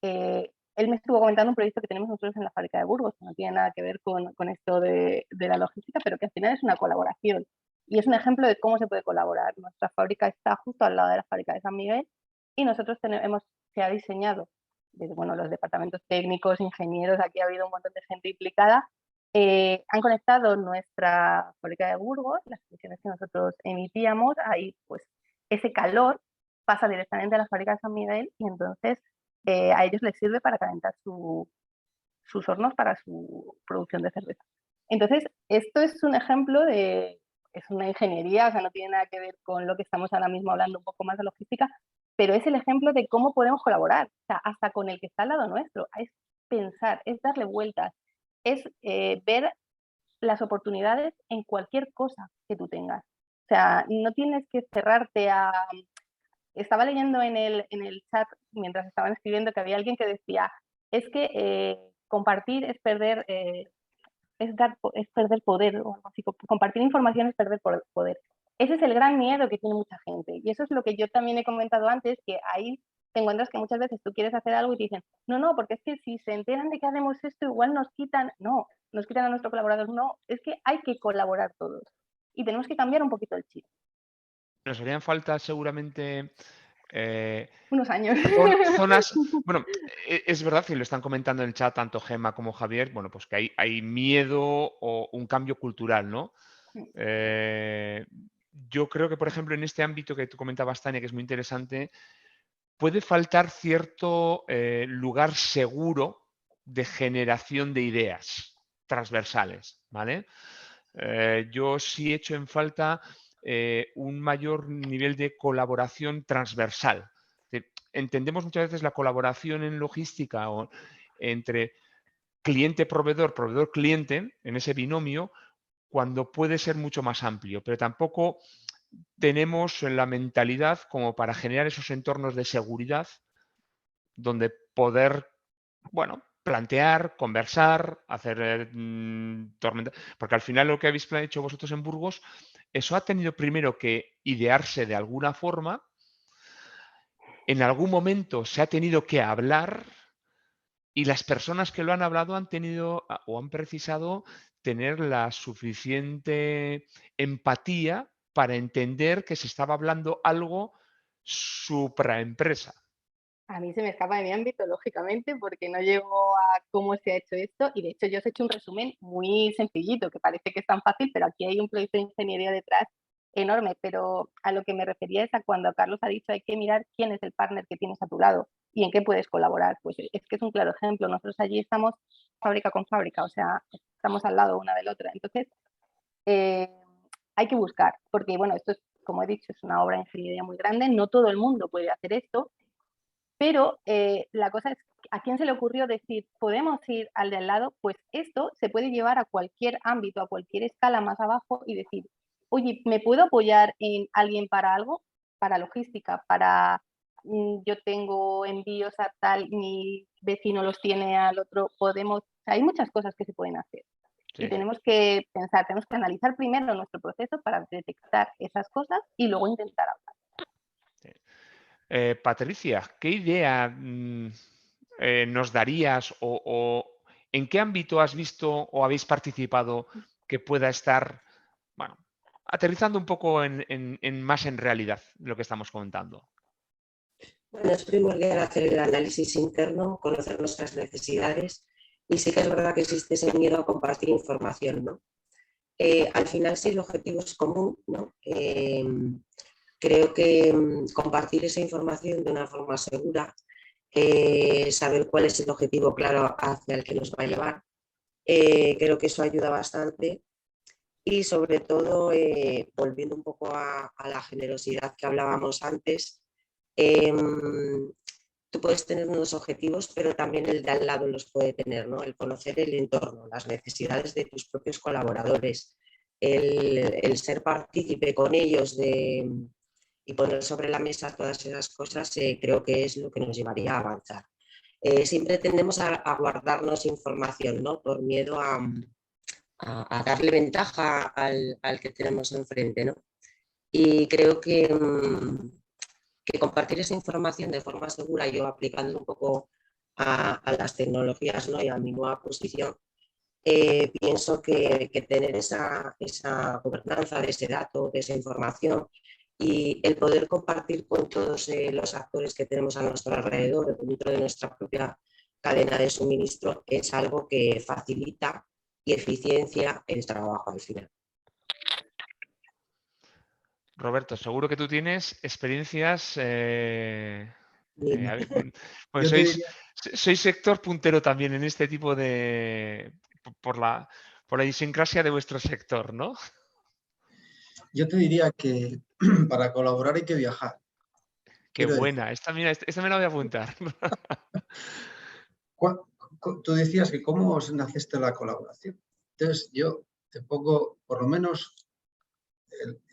él me estuvo comentando un proyecto que tenemos nosotros en la fábrica de Burgos, que no tiene nada que ver con esto de la logística, pero que al final es una colaboración. Y es un ejemplo de cómo se puede colaborar. Nuestra fábrica está justo al lado de la fábrica de San Miguel y nosotros se ha diseñado, desde los departamentos técnicos, ingenieros, aquí ha habido un montón de gente implicada, han conectado nuestra fábrica de Burgos, las emisiones que nosotros emitíamos, ahí pues ese calor pasa directamente a la fábrica de San Miguel y entonces a ellos les sirve para calentar sus hornos para su producción de cerveza. Entonces, esto es un ejemplo es una ingeniería, o sea, no tiene nada que ver con lo que estamos ahora mismo hablando un poco más de logística, pero es el ejemplo de cómo podemos colaborar, o sea, hasta con el que está al lado nuestro, es pensar, es darle vueltas, es ver las oportunidades en cualquier cosa que tú tengas. O sea, no tienes que cerrarte a... Estaba leyendo en el chat, mientras estaban escribiendo, que había alguien que decía, es que compartir es perder, es perder poder, o algo así. Compartir información es perder poder. Ese es el gran miedo que tiene mucha gente. Y eso es lo que yo también he comentado antes, que ahí te encuentras que muchas veces tú quieres hacer algo y te dicen, no, porque es que si se enteran de que hacemos esto, igual nos quitan a nuestro colaborador. No, es que hay que colaborar todos. Y tenemos que cambiar un poquito el chip. Nos harían falta seguramente unos años. Zonas, bueno, es verdad que lo están comentando en el chat tanto Gemma como Javier, bueno, pues que hay miedo o un cambio cultural, ¿no? Yo creo que, por ejemplo, en este ámbito que tú comentabas, Tania, que es muy interesante, puede faltar cierto lugar seguro de generación de ideas transversales, ¿vale? Yo sí echo en falta un mayor nivel de colaboración transversal. Entendemos muchas veces la colaboración en logística o entre cliente-proveedor, proveedor-cliente, en ese binomio, cuando puede ser mucho más amplio, pero tampoco tenemos la mentalidad como para generar esos entornos de seguridad donde poder, bueno, plantear, conversar, hacer tormenta, porque al final lo que habéis hecho vosotros en Burgos, eso ha tenido primero que idearse de alguna forma, en algún momento se ha tenido que hablar y las personas que lo han hablado han tenido o han precisado tener la suficiente empatía para entender que se estaba hablando algo supraempresa. A mí se me escapa de mi ámbito, lógicamente, porque no llego a cómo se ha hecho esto y de hecho yo os he hecho un resumen muy sencillito, que parece que es tan fácil, pero aquí hay un proyecto de ingeniería detrás enorme, pero a lo que me refería es a cuando Carlos ha dicho hay que mirar quién es el partner que tienes a tu lado y en qué puedes colaborar. Pues es que es un claro ejemplo, nosotros allí estamos fábrica con fábrica, o sea, estamos al lado una de la otra. Entonces, hay que buscar, porque bueno, esto es, como he dicho, es una obra de ingeniería muy grande, no todo el mundo puede hacer esto, pero la cosa es, ¿a quién se le ocurrió decir, podemos ir al de al lado? Pues esto se puede llevar a cualquier ámbito, a cualquier escala más abajo y decir, oye, ¿me puedo apoyar en alguien para algo? Para logística, para yo tengo envíos a tal, mi vecino los tiene al otro, podemos, hay muchas cosas que se pueden hacer. Sí. Y tenemos que pensar, tenemos que analizar primero nuestro proceso para detectar esas cosas y luego intentar hablar. Patricia, ¿qué idea nos darías o en qué ámbito has visto o habéis participado que pueda estar, bueno, aterrizando un poco más en realidad lo que estamos comentando? Bueno, es primordial hacer el análisis interno, conocer nuestras necesidades y sí que es verdad que existe ese miedo a compartir información, ¿no? Al final, si el objetivo es común, ¿no? Creo que compartir esa información de una forma segura, saber cuál es el objetivo claro hacia el que nos va a llevar, creo que eso ayuda bastante y sobre todo, volviendo un poco a la generosidad que hablábamos antes, tú puedes tener unos objetivos, pero también el de al lado los puede tener, ¿no? El conocer el entorno, las necesidades de tus propios colaboradores, el ser partícipe con ellos y poner sobre la mesa todas esas cosas, creo que es lo que nos llevaría a avanzar. Siempre tendemos a guardarnos información, ¿no? Por miedo a darle ventaja al que tenemos enfrente, ¿no? Y creo que compartir esa información de forma segura, yo aplicando un poco a las tecnologías, ¿no? Y a mi nueva posición, pienso que tener esa gobernanza de ese dato, de esa información y el poder compartir con todos los actores que tenemos a nuestro alrededor, dentro de nuestra propia cadena de suministro, es algo que facilita y eficiencia el trabajo al final. Roberto, seguro que tú tienes experiencias. Pues sois sector puntero también en este tipo de. Por la idiosincrasia de vuestro sector, ¿no? Yo te diría que para colaborar hay que viajar. Qué buena. Esta me la voy a apuntar. Tú decías que cómo naciste la colaboración. Entonces, yo te pongo, por lo menos,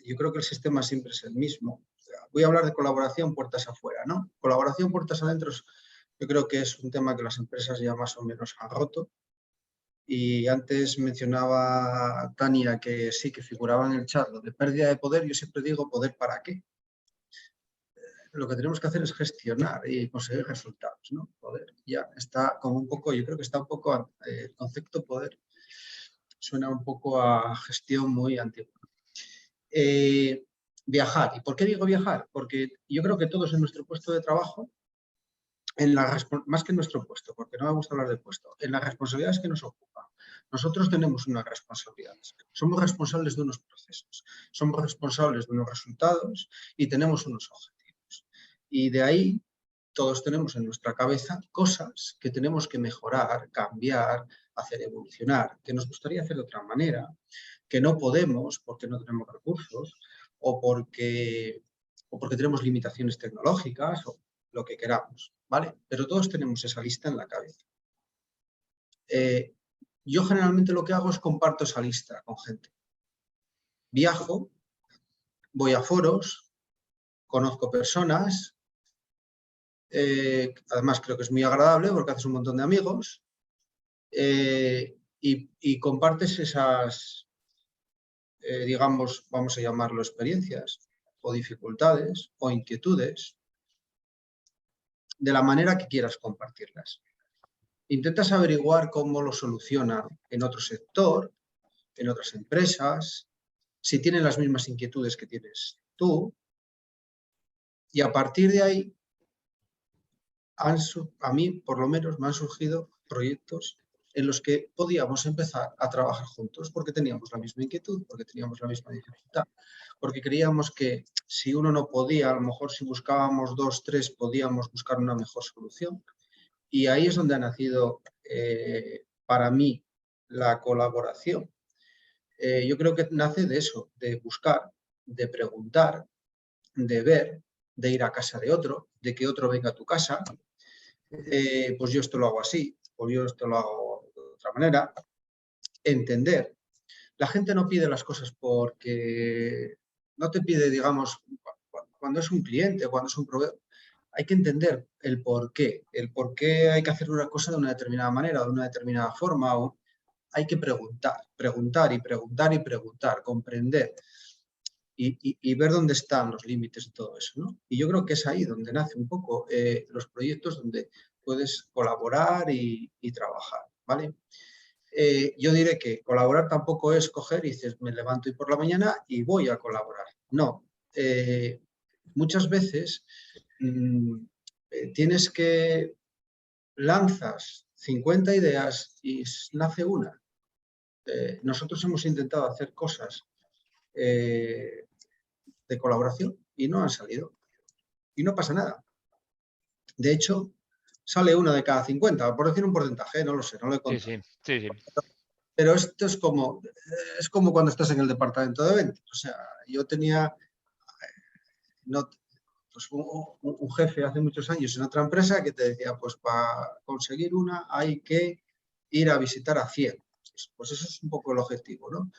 yo creo que el sistema siempre es el mismo. O sea, voy a hablar de colaboración puertas afuera, ¿no? Colaboración puertas adentro, yo creo que es un tema que las empresas ya más o menos han roto. Y antes mencionaba Tania que sí, que figuraba en el chat lo de pérdida de poder. Yo siempre digo, ¿poder para qué? Lo que tenemos que hacer es gestionar y conseguir resultados, ¿no? Poder. Ya está como un poco, yo creo que está un poco, el concepto poder suena un poco a gestión muy antigua. Viajar. ¿Y por qué digo viajar? Porque yo creo que todos en nuestro puesto de trabajo, más que en nuestro puesto, porque no me gusta hablar de puesto, en las responsabilidades que nos ocupan, nosotros tenemos unas responsabilidades. Somos responsables de unos procesos, somos responsables de unos resultados y tenemos unos objetivos. Y de ahí todos tenemos en nuestra cabeza cosas que tenemos que mejorar, cambiar, hacer evolucionar, que nos gustaría hacer de otra manera, que no podemos porque no tenemos recursos o porque tenemos limitaciones tecnológicas o lo que queramos, ¿vale? Pero todos tenemos esa lista en la cabeza. Yo generalmente lo que hago es comparto esa lista con gente. Viajo, voy a foros, conozco personas, además creo que es muy agradable porque haces un montón de amigos y compartes esas, digamos, vamos a llamarlo experiencias o dificultades o inquietudes de la manera que quieras compartirlas. Intentas averiguar cómo lo solucionan en otro sector, en otras empresas, si tienen las mismas inquietudes que tienes tú, y a partir de ahí, a mí por lo menos me han surgido proyectos en los que podíamos empezar a trabajar juntos porque teníamos la misma inquietud, porque teníamos la misma dificultad, porque creíamos que si uno no podía, a lo mejor si buscábamos 2, 3, podíamos buscar una mejor solución. Y ahí es donde ha nacido para mí la colaboración. Yo creo que nace de eso, de buscar, de preguntar, de ver, de ir a casa de otro, de que otro venga a tu casa. Pues yo esto lo hago así, o yo esto lo hago de otra manera. Entender. La gente no pide las cosas porque no te pide, digamos, cuando es un cliente, cuando es un proveedor, hay que entender el por qué hay que hacer una cosa de una determinada manera, de una determinada forma, o hay que preguntar, comprender y ver dónde están los límites de todo eso, ¿no? Y yo creo que es ahí donde nace un poco los proyectos donde puedes colaborar y trabajar, ¿vale? Yo diré que colaborar tampoco es coger y dices, me levanto hoy por la mañana y voy a colaborar. No. Muchas veces tienes que lanzas 50 ideas y nace una. Nosotros hemos intentado hacer cosas de colaboración y no han salido. Y no pasa nada. De hecho, sale una de cada 50, por decir un porcentaje, no lo sé, no lo he contado. Sí. Pero esto es como cuando estás en el departamento de ventas. O sea, yo tenía pues un jefe hace muchos años en otra empresa que te decía, pues para conseguir una hay que ir a visitar a 100. Pues eso es un poco el objetivo, ¿no?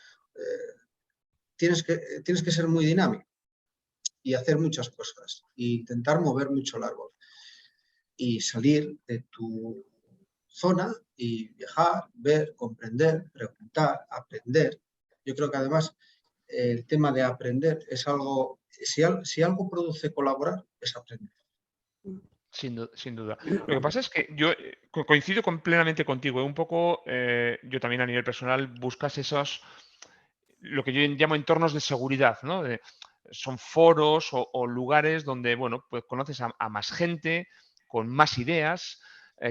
Tienes que ser muy dinámico y hacer muchas cosas e intentar mover mucho el árbol y salir de tu zona y viajar, ver, comprender, preguntar, aprender. Yo creo que además el tema de aprender es algo, si algo produce colaborar, es aprender. Sin duda. Lo que pasa es que yo coincido plenamente contigo. Un poco, yo también a nivel personal buscas lo que yo llamo entornos de seguridad, ¿no? Son foros o lugares donde, bueno, pues conoces a más gente, con más ideas,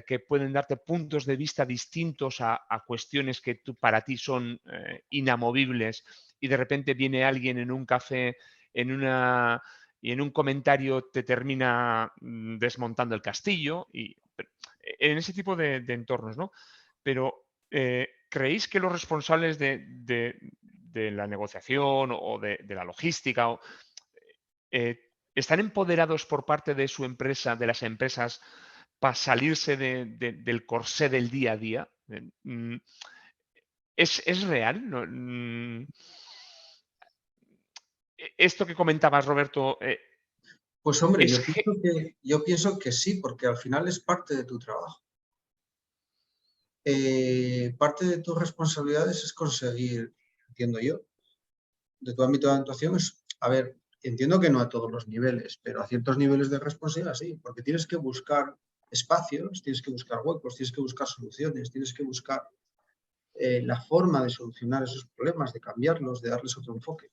que pueden darte puntos de vista distintos a cuestiones que para ti son inamovibles, y de repente viene alguien en un café, y en un comentario te termina desmontando el castillo, y en ese tipo de entornos, ¿no? Pero ¿creéis que los responsables de la negociación o de la logística están empoderados por parte de su empresa, de las empresas, para salirse del corsé del día a día? ¿Es real? ¿No? Esto que comentabas, Roberto. Pues hombre, yo pienso que sí, porque al final es parte de tu trabajo. Parte de tus responsabilidades es conseguir, entiendo yo, de tu ámbito de actuación es, a ver, entiendo que no a todos los niveles, pero a ciertos niveles de responsabilidad sí, porque tienes que buscar espacios, tienes que buscar huecos, tienes que buscar soluciones, tienes que buscar la forma de solucionar esos problemas, de cambiarlos, de darles otro enfoque.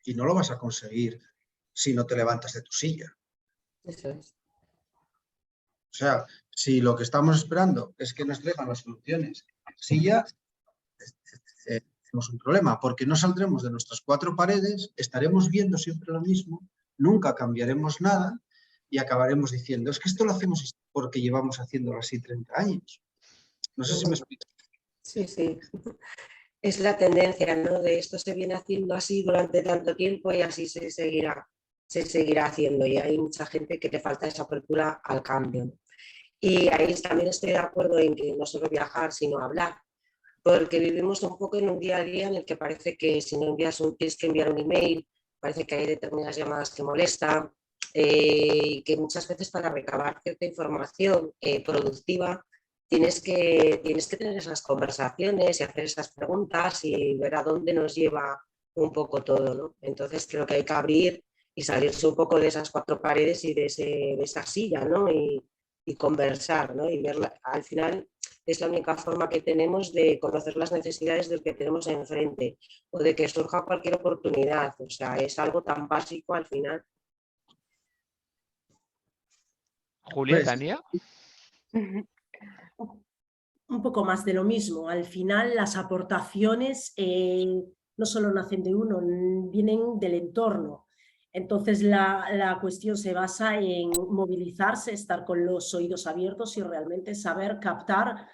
Y no lo vas a conseguir si no te levantas de tu silla. Eso es. O sea, si lo que estamos esperando es que nos traigan las soluciones a la silla, tenemos un problema, porque no saldremos de nuestras 4 paredes, estaremos viendo siempre lo mismo, nunca cambiaremos nada y acabaremos diciendo, es que esto lo hacemos porque llevamos haciéndolo así 30 años. No sé si me explico. Sí. Es la tendencia, ¿no? De esto se viene haciendo así durante tanto tiempo y así se seguirá haciendo. Y hay mucha gente que le falta esa apertura al cambio. Y ahí también estoy de acuerdo en que no solo viajar, sino hablar. Porque vivimos un poco en un día a día en el que parece que si no tienes que enviar un email, parece que hay determinadas llamadas que molestan, y que muchas veces para recabar cierta información productiva tienes que tener esas conversaciones y hacer esas preguntas y ver a dónde nos lleva un poco todo, ¿no? Entonces creo que hay que abrir y salirse un poco de esas cuatro paredes y de esa silla, ¿no? Y conversar, ¿no? Y verla. Al final es la única forma que tenemos de conocer las necesidades del que tenemos enfrente o de que surja cualquier oportunidad. O sea, es algo tan básico al final. Julia, Pues, Tania. Un poco más de lo mismo. Al final las aportaciones no solo nacen de uno, vienen del entorno. Entonces la cuestión se basa en movilizarse, estar con los oídos abiertos y realmente saber captar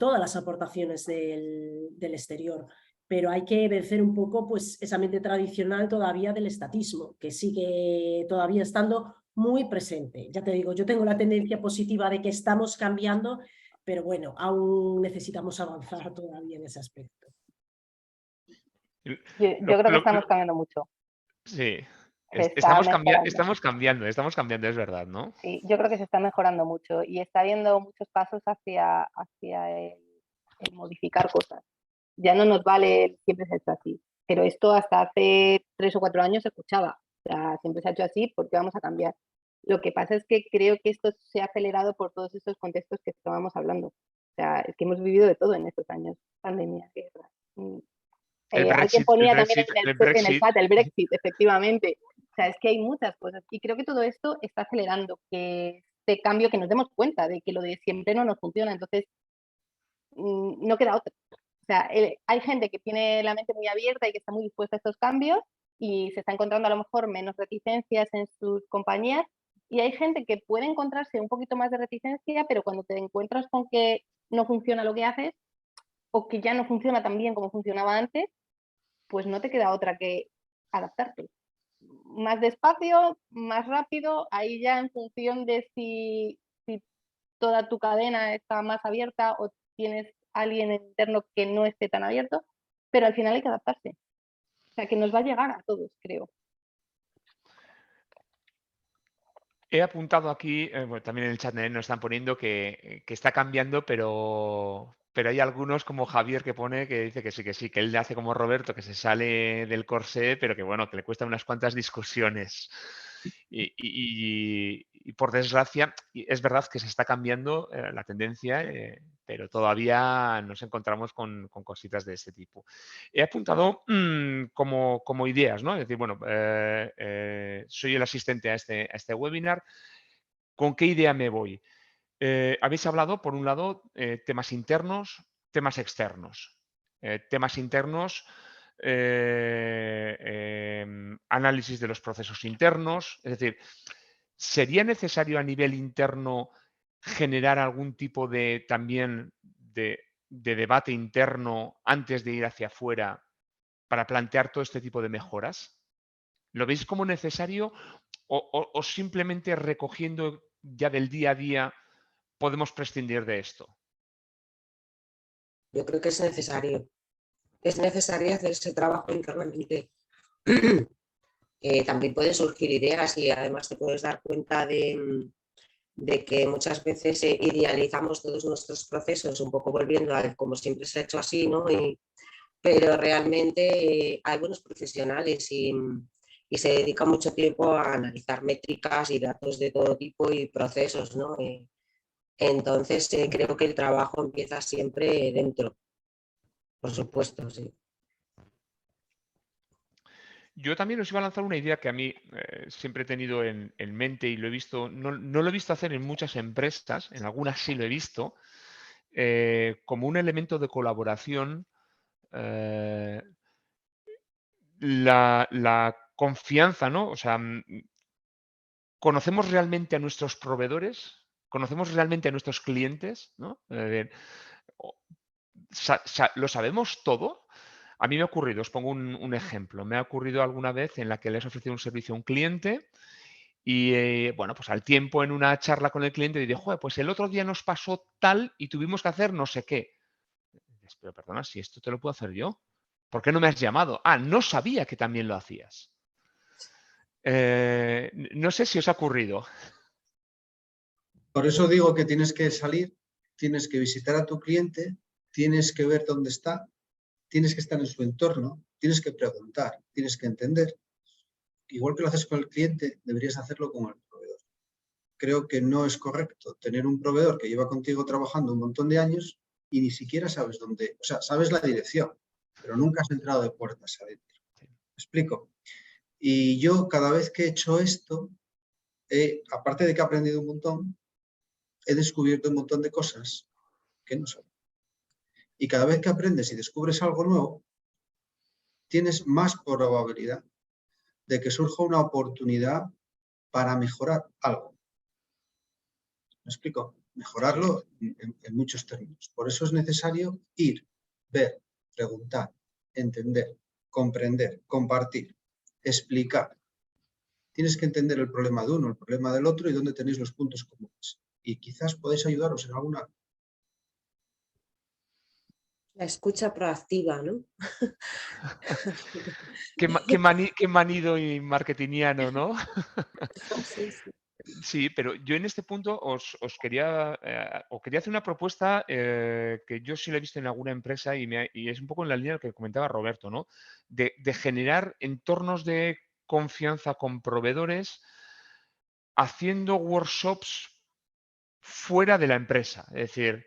todas las aportaciones del exterior. Pero hay que vencer un poco pues, esa mente tradicional todavía del estatismo, que sigue todavía estando muy presente. Ya te digo, yo tengo la tendencia positiva de que estamos cambiando, pero bueno, aún necesitamos avanzar todavía en ese aspecto. Yo creo que estamos cambiando mucho. Sí, Se está mejorando. estamos cambiando, es verdad, ¿no? Sí, yo creo que se está mejorando mucho y está habiendo muchos pasos hacia el modificar cosas. Ya no nos vale el siempre se ha hecho así, pero esto hasta hace 3 o 4 años se escuchaba. O sea, siempre se ha hecho así, ¿por qué vamos a cambiar? Lo que pasa es que creo que esto se ha acelerado por todos estos contextos que estábamos hablando. O sea, es que hemos vivido de todo en estos años, pandemia, guerra. Alguien ponía también en el chat el Brexit, efectivamente. O sea, es que hay muchas cosas. Y creo que todo esto está acelerando que este cambio, que nos demos cuenta de que lo de siempre no nos funciona. Entonces, no queda otra. O sea, hay gente que tiene la mente muy abierta y que está muy dispuesta a estos cambios y se está encontrando a lo mejor menos reticencias en sus compañías. Y hay gente que puede encontrarse un poquito más de reticencia, pero cuando te encuentras con que no funciona lo que haces o que ya no funciona tan bien como funcionaba antes, pues no te queda otra que adaptarte. Más despacio, más rápido, ahí ya en función de si toda tu cadena está más abierta o tienes alguien interno que no esté tan abierto, pero al final hay que adaptarse. O sea, que nos va a llegar a todos, creo. He apuntado aquí, bueno, también en el chat nos están poniendo que está cambiando, pero hay algunos como Javier que pone que dice que sí, que él hace como Roberto, que se sale del corsé, pero que bueno, que le cuesta unas cuantas discusiones. Y por desgracia, es verdad que se está cambiando la tendencia, pero todavía nos encontramos con cositas de este tipo. He apuntado como ideas, ¿no? Es decir, bueno, soy el asistente a este webinar. ¿Con qué idea me voy? Habéis hablado, por un lado, temas internos, temas externos. Temas internos, análisis de los procesos internos. Es decir, ¿sería necesario a nivel interno generar algún tipo de también de debate interno antes de ir hacia afuera para plantear todo este tipo de mejoras? ¿Lo veis como necesario o simplemente recogiendo ya del día a día podemos prescindir de esto? Yo creo que es necesario. Es necesario hacer ese trabajo internamente. También pueden surgir ideas y además te puedes dar cuenta de que muchas veces idealizamos todos nuestros procesos, un poco volviendo a como siempre se ha hecho así, ¿no? Pero realmente hay buenos profesionales y se dedica mucho tiempo a analizar métricas y datos de todo tipo y procesos, ¿no? Entonces creo que el trabajo empieza siempre dentro, por supuesto, sí. Yo también os iba a lanzar una idea que a mí siempre he tenido en mente y lo he visto, no lo he visto hacer en muchas empresas, en algunas sí lo he visto, como un elemento de colaboración, la confianza, ¿no? O sea, ¿conocemos realmente a nuestros proveedores? ¿Conocemos realmente a nuestros clientes? ¿No? ¿Lo sabemos todo? A mí me ha ocurrido, os pongo un ejemplo, me ha ocurrido alguna vez en la que les he ofrecido un servicio a un cliente y, bueno, pues al tiempo en una charla con el cliente dice, joder, pues el otro día nos pasó tal y tuvimos que hacer no sé qué. Dices, pero perdona, si esto te lo puedo hacer yo, ¿por qué no me has llamado? Ah, no sabía que también lo hacías. No sé si os ha ocurrido. Por eso digo que tienes que salir, tienes que visitar a tu cliente, tienes que ver dónde está, tienes que estar en su entorno, tienes que preguntar, tienes que entender. Igual que lo haces con el cliente, deberías hacerlo con el proveedor. Creo que no es correcto tener un proveedor que lleva contigo trabajando un montón de años y ni siquiera sabes dónde, o sea, sabes la dirección, pero nunca has entrado de puertas adentro. ¿Me explico? Y yo cada vez que he hecho esto, aparte de que he aprendido un montón, he descubierto un montón de cosas que no sabía. Y cada vez que aprendes y descubres algo nuevo, tienes más probabilidad de que surja una oportunidad para mejorar algo. ¿Me explico? Mejorarlo en muchos términos. Por eso es necesario ir, ver, preguntar, entender, comprender, compartir, explicar. Tienes que entender el problema de uno, el problema del otro y dónde tenéis los puntos comunes. Y quizás podéis ayudaros en alguna. La escucha proactiva, ¿no? Qué manido y marketingiano, ¿no? Sí, sí. Sí, pero yo en este punto os quería hacer una propuesta que yo sí la he visto en alguna empresa y es un poco en la línea de lo que comentaba Roberto, ¿no? De generar entornos de confianza con proveedores haciendo workshops fuera de la empresa, es decir,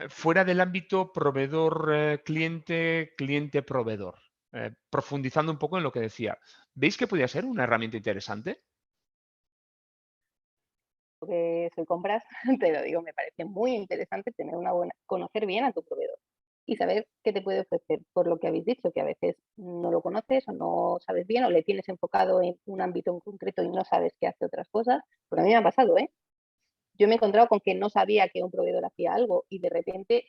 fuera del ámbito proveedor-cliente, cliente-proveedor, profundizando un poco en lo que decía. ¿Veis que podría ser una herramienta interesante? Que soy compras, te lo digo, me parece muy interesante tener conocer bien a tu proveedor y saber qué te puede ofrecer, por lo que habéis dicho, que a veces no lo conoces o no sabes bien o le tienes enfocado en un ámbito en concreto y no sabes que hace otras cosas. Porque a mí me ha pasado, ¿eh? Yo me he encontrado con que no sabía que un proveedor hacía algo y de repente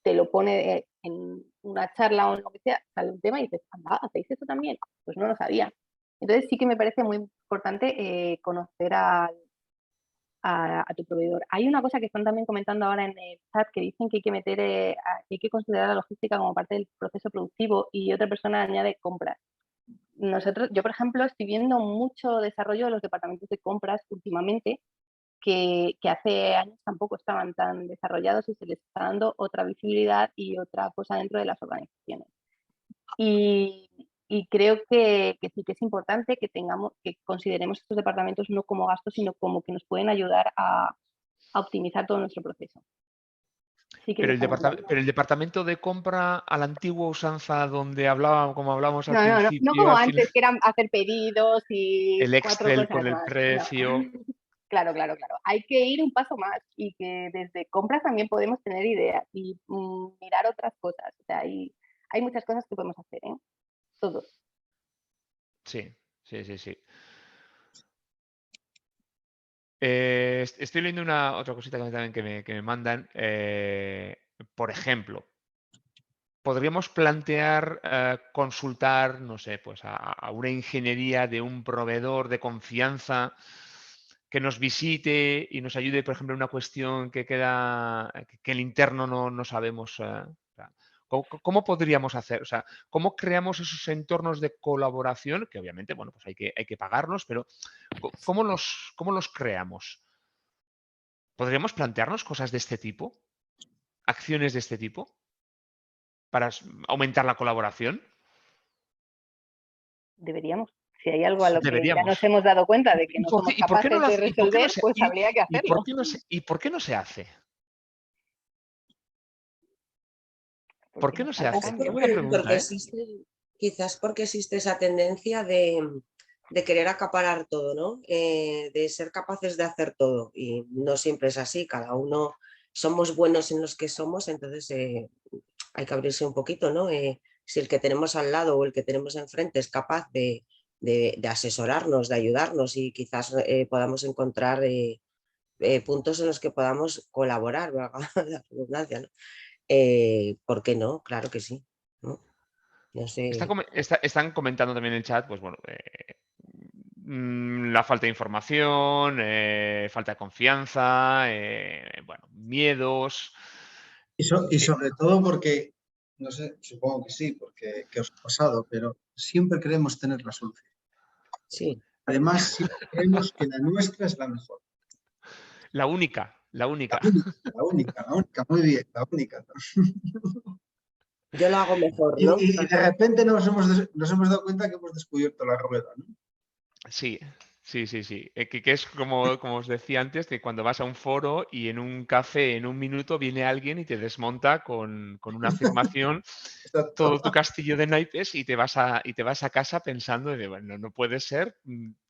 te lo pone en una charla o en lo que sea, sale un tema y dices, anda, ¿hacéis eso también? Pues no lo sabía. Entonces sí que me parece muy importante conocer a tu proveedor. Hay una cosa que están también comentando ahora en el chat que dicen que hay que meter, que hay que considerar la logística como parte del proceso productivo y otra persona añade compras. Yo, por ejemplo, estoy viendo mucho desarrollo de los departamentos de compras últimamente que hace años tampoco estaban tan desarrollados y se les está dando otra visibilidad y otra cosa dentro de las organizaciones. Y creo que sí que es importante que consideremos estos departamentos no como gastos, sino como que nos pueden ayudar a optimizar todo nuestro proceso. Sí que Pero el departamento de compra a la antigua usanza donde como hablábamos al principio, no como al final, antes, que eran hacer pedidos y el 4 Excel cosas con el más. precio. No. Claro. Hay que ir un paso más y que desde compras también podemos tener ideas y mirar otras cosas. O sea, hay muchas cosas que podemos hacer, ¿eh? Todos. Sí. Estoy leyendo otra cosita también que me mandan. Por ejemplo, podríamos plantear consultar, no sé, pues a una ingeniería de un proveedor de confianza que nos visite y nos ayude, por ejemplo, en una cuestión que el interno no sabemos. ¿Cómo podríamos hacer? O sea, ¿cómo creamos esos entornos de colaboración? Que obviamente, bueno, pues hay que pagarlos, pero ¿cómo los creamos? ¿Podríamos plantearnos cosas de este tipo? ¿Acciones de este tipo? Para aumentar la colaboración. Deberíamos. Si hay algo a lo que ya nos Deberíamos. hemos dado cuenta de que no somos ¿Y por qué no capaces lo de hace? resolver, pues habría que hacerlo. ¿Y por qué no se hace? ¿Por Porque qué nos no se falta hace? cambio. Es buena pregunta, ¿eh? Quizás porque existe esa tendencia de querer acaparar todo, ¿no? De ser capaces de hacer todo. Y no siempre es así, cada uno somos buenos en los que somos, entonces hay que abrirse un poquito, ¿no? Si el que tenemos al lado o el que tenemos enfrente es capaz de asesorarnos, de ayudarnos y quizás podamos encontrar puntos en los que podamos colaborar, valga la redundancia, ¿no? ¿Por qué no? Claro que sí, ¿no? No sé. Están comentando también en el chat, pues bueno, la falta de información, falta de confianza, bueno, miedos. Y sobre todo porque, no sé, supongo que sí, porque que os ha pasado, pero siempre queremos tener la solución. Sí. Además, siempre creemos que la nuestra es la mejor. La única. La única. La única, muy bien, la única. Yo lo hago mejor, ¿no? Y de repente nos hemos dado cuenta que hemos descubierto la rueda, ¿no? Sí, sí, sí, sí. Que es como os decía antes, que cuando vas a un foro y en un café, en un minuto, viene alguien y te desmonta con una afirmación Exacto. todo tu castillo de naipes y te vas a casa pensando de, bueno, no puede ser,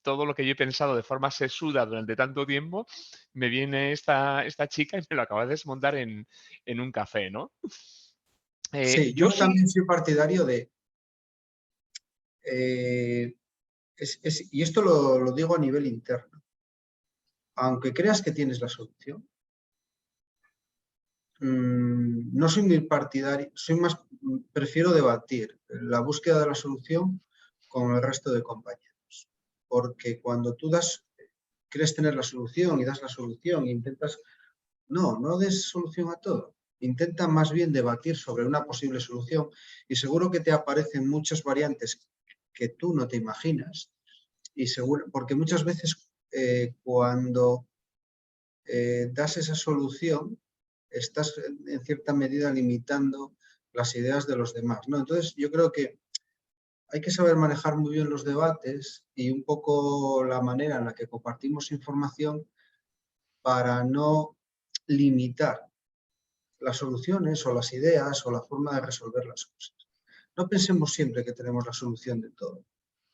todo lo que yo he pensado de forma sesuda durante tanto tiempo, me viene esta chica y me lo acaba de desmontar en un café, ¿no? Sí, Yo yo sí, también soy partidario de... y esto lo digo a nivel interno. Aunque creas que tienes la solución, no soy muy partidario, prefiero debatir la búsqueda de la solución con el resto de compañeros. Porque cuando tú crees tener la solución y das la solución e intentas... No des solución a todo. Intenta más bien debatir sobre una posible solución y seguro que te aparecen muchas variantes que tú no te imaginas. Y seguro, porque muchas veces cuando das esa solución, estás en cierta medida limitando las ideas de los demás, ¿no? Entonces, yo creo que hay que saber manejar muy bien los debates y un poco la manera en la que compartimos información para no limitar las soluciones o las ideas o la forma de resolver las cosas. No pensemos siempre que tenemos la solución de todo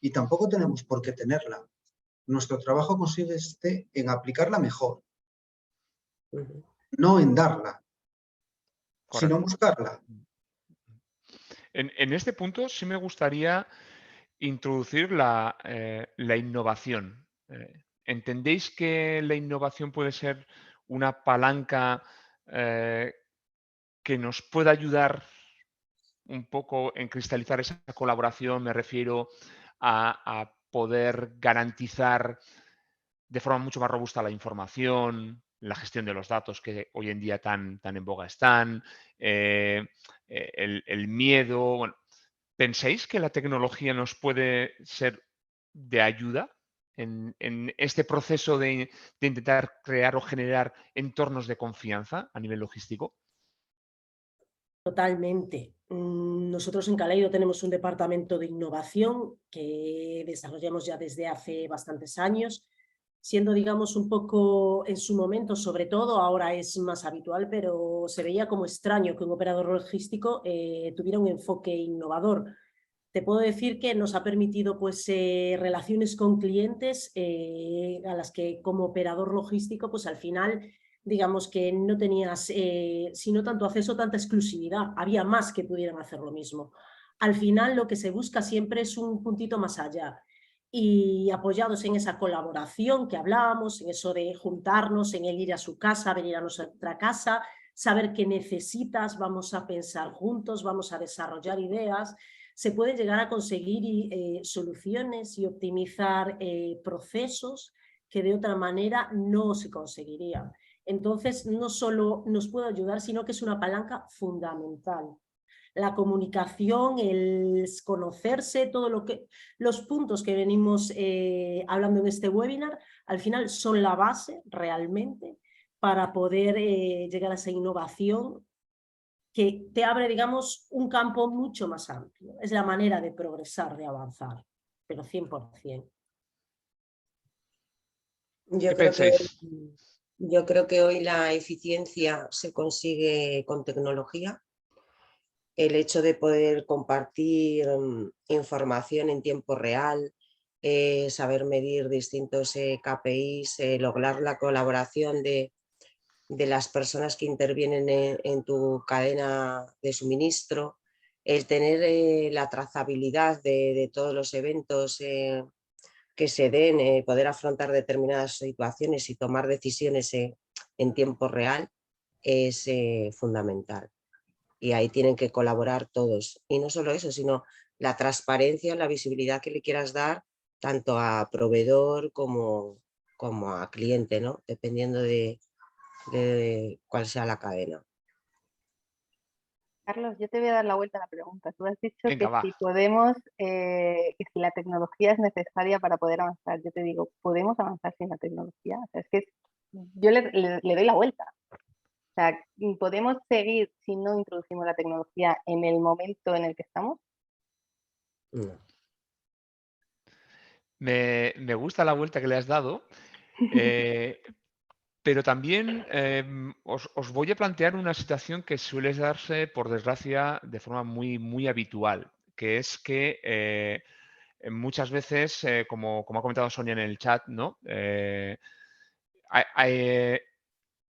y tampoco tenemos por qué tenerla. Nuestro trabajo consiste en aplicarla mejor, no en darla, sino en correcto. buscarla. En este punto sí me gustaría introducir la innovación. ¿Entendéis que la innovación puede ser una palanca eh, que nos pueda ayudar un poco en cristalizar esa colaboración? Me refiero a poder garantizar de forma mucho más robusta la información, la gestión de los datos que hoy en día tan en boga están, el miedo. Bueno, ¿pensáis que la tecnología nos puede ser de ayuda en este proceso de intentar crear o generar entornos de confianza a nivel logístico? Totalmente. Nosotros en Caleido tenemos un departamento de innovación que desarrollamos ya desde hace bastantes años, siendo, digamos, un poco en su momento, sobre todo, ahora es más habitual, pero se veía como extraño que un operador logístico tuviera un enfoque innovador. Te puedo decir que nos ha permitido pues, relaciones con clientes a las que como operador logístico, pues al final, digamos que no tenías, sino tanto acceso, tanta exclusividad, había más que pudieran hacer lo mismo. Al final lo que se busca siempre es un puntito más allá y apoyados en esa colaboración que hablábamos, en eso de juntarnos, en el ir a su casa, venir a nuestra casa, saber qué necesitas, vamos a pensar juntos, vamos a desarrollar ideas, se pueden llegar a conseguir soluciones y optimizar procesos que de otra manera no se conseguirían. Entonces, no solo nos puede ayudar, sino que es una palanca fundamental. La comunicación, el conocerse, los puntos que venimos hablando en este webinar, al final son la base realmente para poder llegar a esa innovación que te abre, digamos, un campo mucho más amplio. Es la manera de progresar, de avanzar, pero 100%. ¿Qué Yo creo que, pensáis? yo creo que hoy la eficiencia se consigue con tecnología. El hecho de poder compartir información en tiempo real, saber medir distintos KPIs, lograr la colaboración de las personas que intervienen en tu cadena de suministro, el tener la trazabilidad de todos los eventos que se den, poder afrontar determinadas situaciones y tomar decisiones en tiempo real es fundamental. Y ahí tienen que colaborar todos. Y no solo eso, sino la transparencia, la visibilidad que le quieras dar tanto a proveedor como a cliente, ¿no? Dependiendo de cuál sea la cadena. Carlos, yo te voy a dar la vuelta a la pregunta. Tú has dicho Venga, que va. si podemos, que si la tecnología es necesaria para poder avanzar. Yo te digo, ¿podemos avanzar sin la tecnología? O sea, es que Yo le doy la vuelta. O sea, ¿podemos seguir si no introducimos la tecnología en el momento en el que estamos? No. Me gusta la vuelta que le has dado, pero también os voy a plantear una situación que suele darse, por desgracia, de forma muy habitual, que es que muchas veces, como ha comentado Sonia en el chat, ¿no?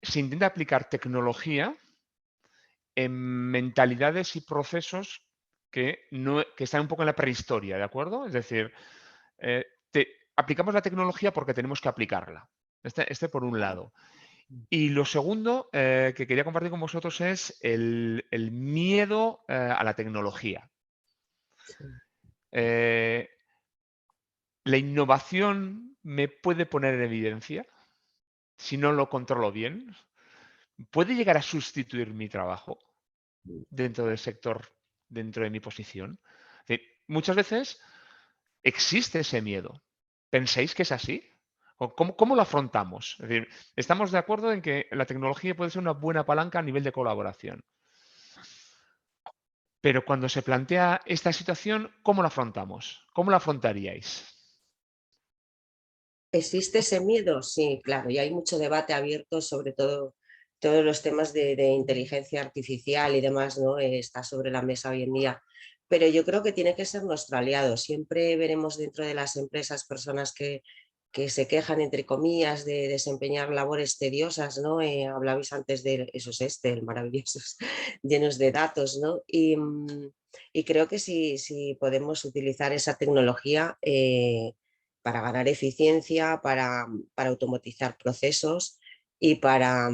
Se intenta aplicar tecnología en mentalidades y procesos que están un poco en la prehistoria, ¿de acuerdo? Es decir, aplicamos la tecnología porque tenemos que aplicarla. Este por un lado. Y lo segundo que quería compartir con vosotros es el miedo a la tecnología. La innovación me puede poner en evidencia si no lo controlo bien. ¿Puede llegar a sustituir mi trabajo dentro del sector, dentro de mi posición? Muchas veces existe ese miedo. ¿Pensáis que es así? ¿Cómo lo afrontamos? Es decir, estamos de acuerdo en que la tecnología puede ser una buena palanca a nivel de colaboración. Pero cuando se plantea esta situación, ¿cómo la afrontamos? ¿Cómo la afrontaríais? ¿Existe ese miedo? Sí, claro, y hay mucho debate abierto sobre todo todos los temas de inteligencia artificial y demás, ¿no? Está sobre la mesa hoy en día. Pero yo creo que tiene que ser nuestro aliado. Siempre veremos dentro de las empresas personas que se quejan, entre comillas, de desempeñar labores tediosas, ¿no? Hablabais antes de esos Excel maravillosos, llenos de datos, ¿no? Y creo que si podemos utilizar esa tecnología para ganar eficiencia, para automatizar procesos y para,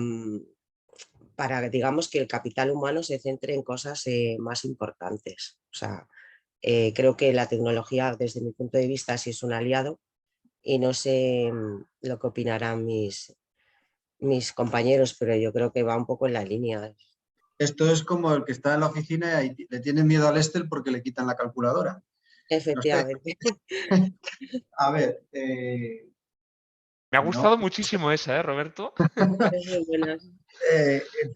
digamos, que el capital humano se centre en cosas más importantes. O sea, creo que la tecnología, desde mi punto de vista, sí es un aliado y no sé lo que opinarán mis compañeros, pero yo creo que va un poco en la línea. Esto es como el que está en la oficina y le tiene miedo al Excel porque le quitan la calculadora. No sé. Efectivamente. A ver, Me ha no, gustado muchísimo esa, Roberto? Es muy buena.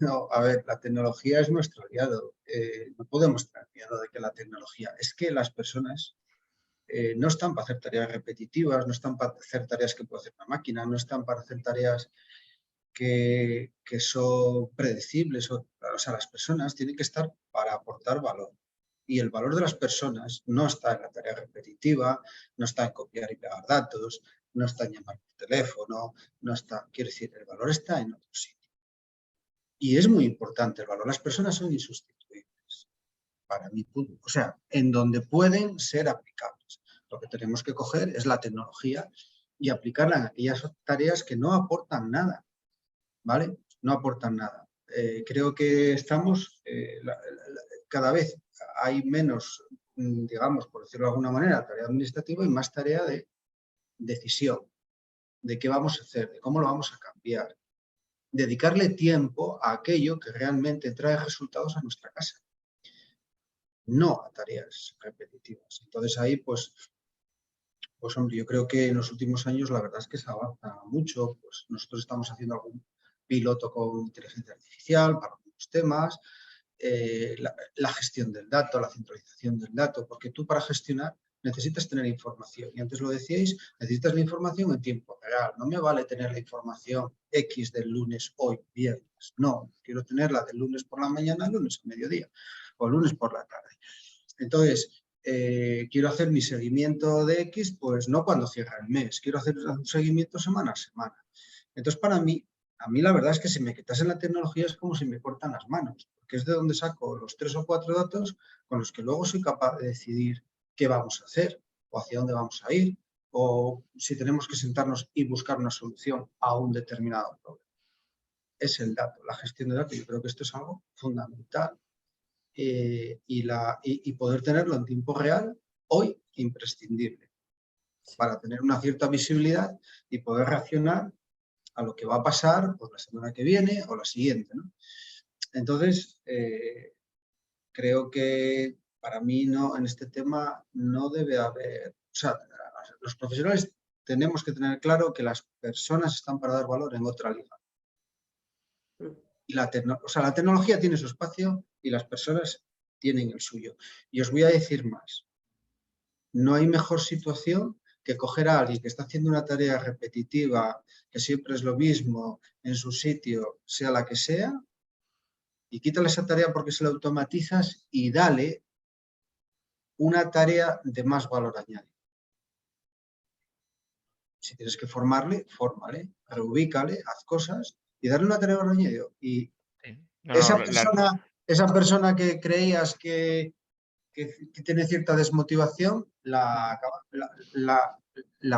no, a ver, la tecnología es nuestro aliado. No podemos tener miedo de que la tecnología, es que las personas no están para hacer tareas repetitivas, no están para hacer tareas que puede hacer una máquina, no están para hacer tareas que son predecibles. O sea, las personas tienen que estar para aportar valor. Y el valor de las personas no está en la tarea repetitiva, no está en copiar y pegar datos, no está en llamar por teléfono, no está, quiero decir, el valor está en otro sitio. Y es muy importante el valor. Las personas son insustituibles, para mi punto. O sea, en donde pueden ser aplicables. Lo que tenemos que coger es la tecnología y aplicarla en aquellas tareas que no aportan nada, ¿vale? No aportan nada. Creo que estamos, cada vez hay menos, digamos, por decirlo de alguna manera, tarea administrativa y más tarea de decisión, de qué vamos a hacer, de cómo lo vamos a cambiar. Dedicarle tiempo a aquello que realmente trae resultados a nuestra casa, no a tareas repetitivas. Entonces ahí, pues hombre, yo creo que en los últimos años la verdad es que se avanza mucho. Pues nosotros estamos haciendo algún piloto con inteligencia artificial para algunos temas, la gestión del dato, la centralización del dato, porque tú para gestionar necesitas tener información. Y antes lo decíais, necesitas la información en tiempo real. No me vale tener la información X del lunes hoy, viernes. No, quiero tenerla del lunes por la mañana, lunes a mediodía o lunes por la tarde. Entonces, quiero hacer mi seguimiento de X, pues no cuando cierra el mes, quiero hacer un seguimiento semana a semana. Entonces, para mí, a mí la verdad es que si me quitasen la tecnología es como si me cortan las manos, porque es de donde saco los 3 o 4 datos con los que luego soy capaz de decidir qué vamos a hacer o hacia dónde vamos a ir o si tenemos que sentarnos y buscar una solución a un determinado problema. Es el dato, la gestión de datos. Yo creo que esto es algo fundamental y poder tenerlo en tiempo real, hoy imprescindible, para tener una cierta visibilidad y poder reaccionar a lo que va a pasar pues, la semana que viene o la siguiente, ¿no? Entonces, creo que para mí no, en este tema no debe haber, o sea, los profesionales tenemos que tener claro que las personas están para dar valor en otra liga. Y la tecnología tiene su espacio y las personas tienen el suyo. Y os voy a decir más. No hay mejor situación que coger a alguien que está haciendo una tarea repetitiva, que siempre es lo mismo, en su sitio, sea la que sea, y quítale esa tarea porque se la automatizas y dale una tarea de más valor añadido. Si tienes que formarle, fórmale, reubícale, haz cosas y darle una tarea de valor añadido. Y Sí. esa persona que creías que tiene cierta desmotivación, la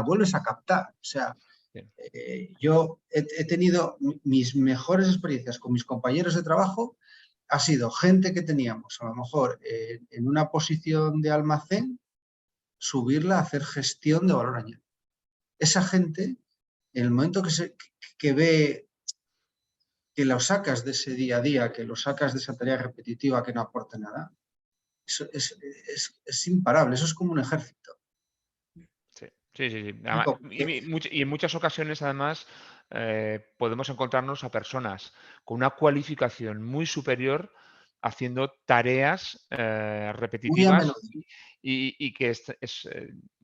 vuelves a captar. O sea, yo he tenido mis mejores experiencias con mis compañeros de trabajo, ha sido gente que teníamos a lo mejor en una posición de almacén, subirla a hacer gestión de valor añadido. Esa gente, en el momento que ve que lo sacas de ese día a día, que lo sacas de esa tarea repetitiva que no aporta nada, eso es imparable, eso es como un ejército. Sí. Y en muchas ocasiones, además, podemos encontrarnos a personas con una cualificación muy superior haciendo tareas Muy a repetitivas menudo. y que es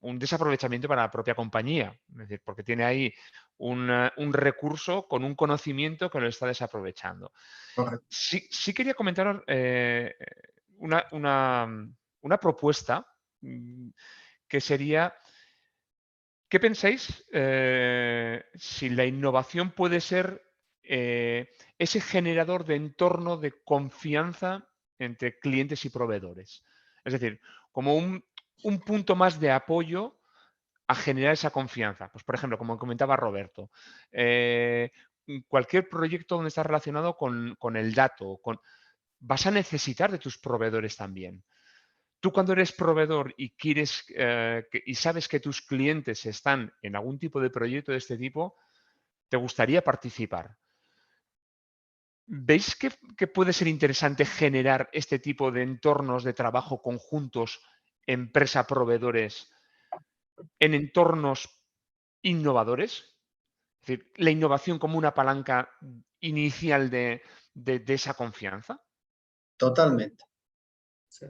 un desaprovechamiento para la propia compañía. Es decir, porque tiene ahí un recurso con un conocimiento que lo está desaprovechando. Correcto. Sí quería comentaros una propuesta que sería, ¿qué pensáis si la innovación puede ser ese generador de entorno de confianza entre clientes y proveedores? Es decir, como un punto más de apoyo a generar esa confianza. Pues, por ejemplo, como comentaba Roberto, cualquier proyecto donde está relacionado con el dato, vas a necesitar de tus proveedores también. Tú cuando eres proveedor y quieres y sabes que tus clientes están en algún tipo de proyecto de este tipo, te gustaría participar. ¿Veis que puede ser interesante generar este tipo de entornos de trabajo conjuntos, empresa-proveedores, en entornos innovadores? Es decir, la innovación como una palanca inicial de esa confianza. Totalmente. Sí.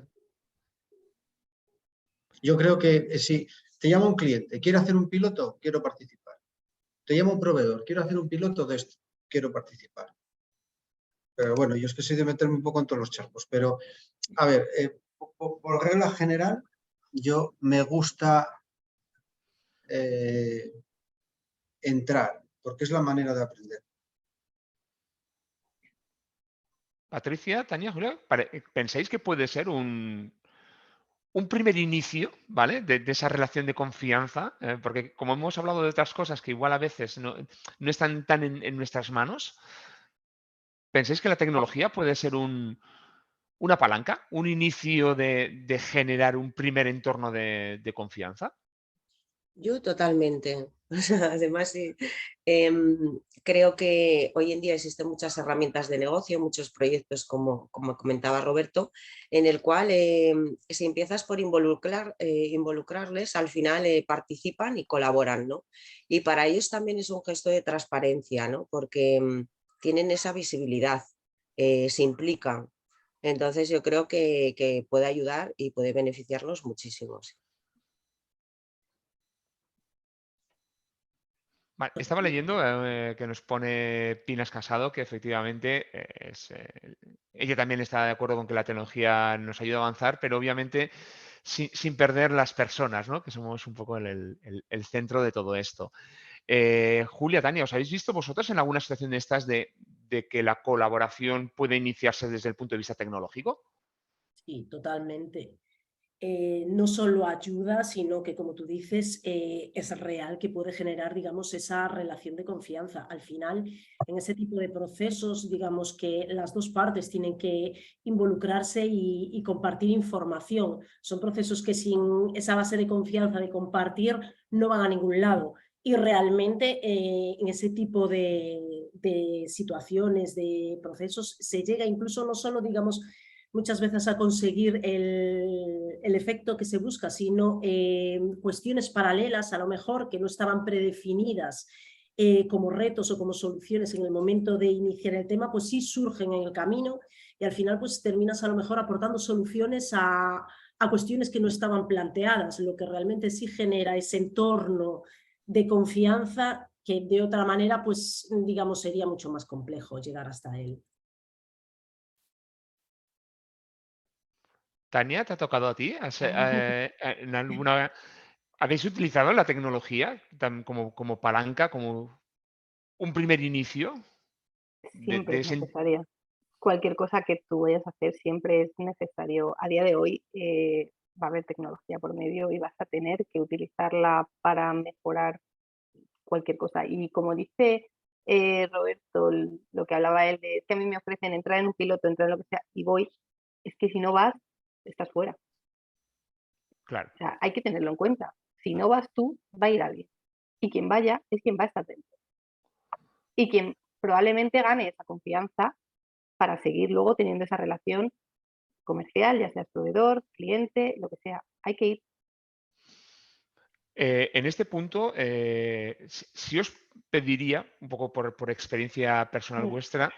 Yo creo que si te llama un cliente, quiere hacer un piloto, quiero participar. Te llama un proveedor, quiero hacer un piloto de esto, quiero participar. Pero bueno, yo es que soy de meterme un poco en todos los charcos. Pero, a ver, por regla general, yo me gusta entrar, porque es la manera de aprender. Patricia, Tania, Julia, ¿pensáis que puede ser un primer inicio, ¿vale? De esa relación de confianza, porque como hemos hablado de otras cosas que igual a veces no están tan en nuestras manos, ¿pensáis que la tecnología puede ser una palanca, un inicio de generar un primer entorno de confianza? Yo totalmente. Además, creo que hoy en día existen muchas herramientas de negocio, muchos proyectos, como comentaba Roberto, en el cual si empiezas por involucrarles, al final participan y colaboran, ¿no? Y para ellos también es un gesto de transparencia, ¿no? Porque tienen esa visibilidad, se implican. Entonces yo creo que puede ayudar y puede beneficiarlos muchísimo. Vale, estaba leyendo que nos pone Pinas Casado que efectivamente ella también está de acuerdo con que la tecnología nos ayuda a avanzar, pero obviamente sin perder las personas, ¿no? Que somos un poco el centro de todo esto. Julia, Tania, ¿os habéis visto vosotros en alguna situación de estas de que la colaboración puede iniciarse desde el punto de vista tecnológico? Sí, totalmente. No solo ayuda, sino que, como tú dices, es real que puede generar, digamos, esa relación de confianza. Al final, en ese tipo de procesos, digamos que las dos partes tienen que involucrarse y compartir información. Son procesos que sin esa base de confianza, de compartir, no van a ningún lado. Y realmente en ese tipo de situaciones, de procesos, se llega incluso no solo, digamos, muchas veces a conseguir el efecto que se busca, sino cuestiones paralelas a lo mejor que no estaban predefinidas como retos o como soluciones en el momento de iniciar el tema, pues sí surgen en el camino y al final pues terminas a lo mejor aportando soluciones a cuestiones que no estaban planteadas, lo que realmente sí genera ese entorno de confianza que de otra manera pues digamos sería mucho más complejo llegar hasta él. Tania, ¿te ha tocado a ti? En alguna, ¿habéis utilizado la tecnología como palanca, como un primer inicio Siempre de es ese... necesaria. Cualquier cosa que tú vayas a hacer siempre es necesario. A día de hoy va a haber tecnología por medio y vas a tener que utilizarla para mejorar cualquier cosa. Y como dice Roberto, lo que hablaba él, de que a mí me ofrecen entrar en un piloto, entrar en lo que sea, y voy, es que si no vas, estás fuera. Claro. O sea, hay que tenerlo en cuenta. Si no vas tú, va a ir alguien. Y quien vaya es quien va a estar dentro. Y quien probablemente gane esa confianza para seguir luego teniendo esa relación comercial, ya seas proveedor, cliente, lo que sea. Hay que ir. En este punto, si os pediría, un poco por experiencia personal vuestra,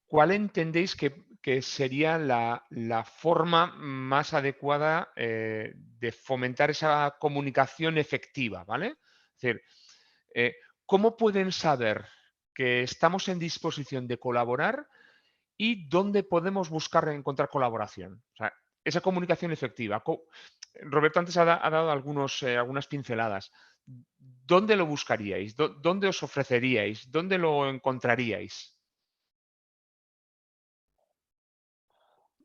¿cuál entendéis que sería la forma más adecuada de fomentar esa comunicación efectiva? ¿Vale? Es decir, ¿cómo pueden saber que estamos en disposición de colaborar y dónde podemos buscar encontrar colaboración? O sea, esa comunicación efectiva. Roberto antes ha dado algunas pinceladas. ¿Dónde lo buscaríais? ¿Dónde os ofreceríais? ¿Dónde lo encontraríais?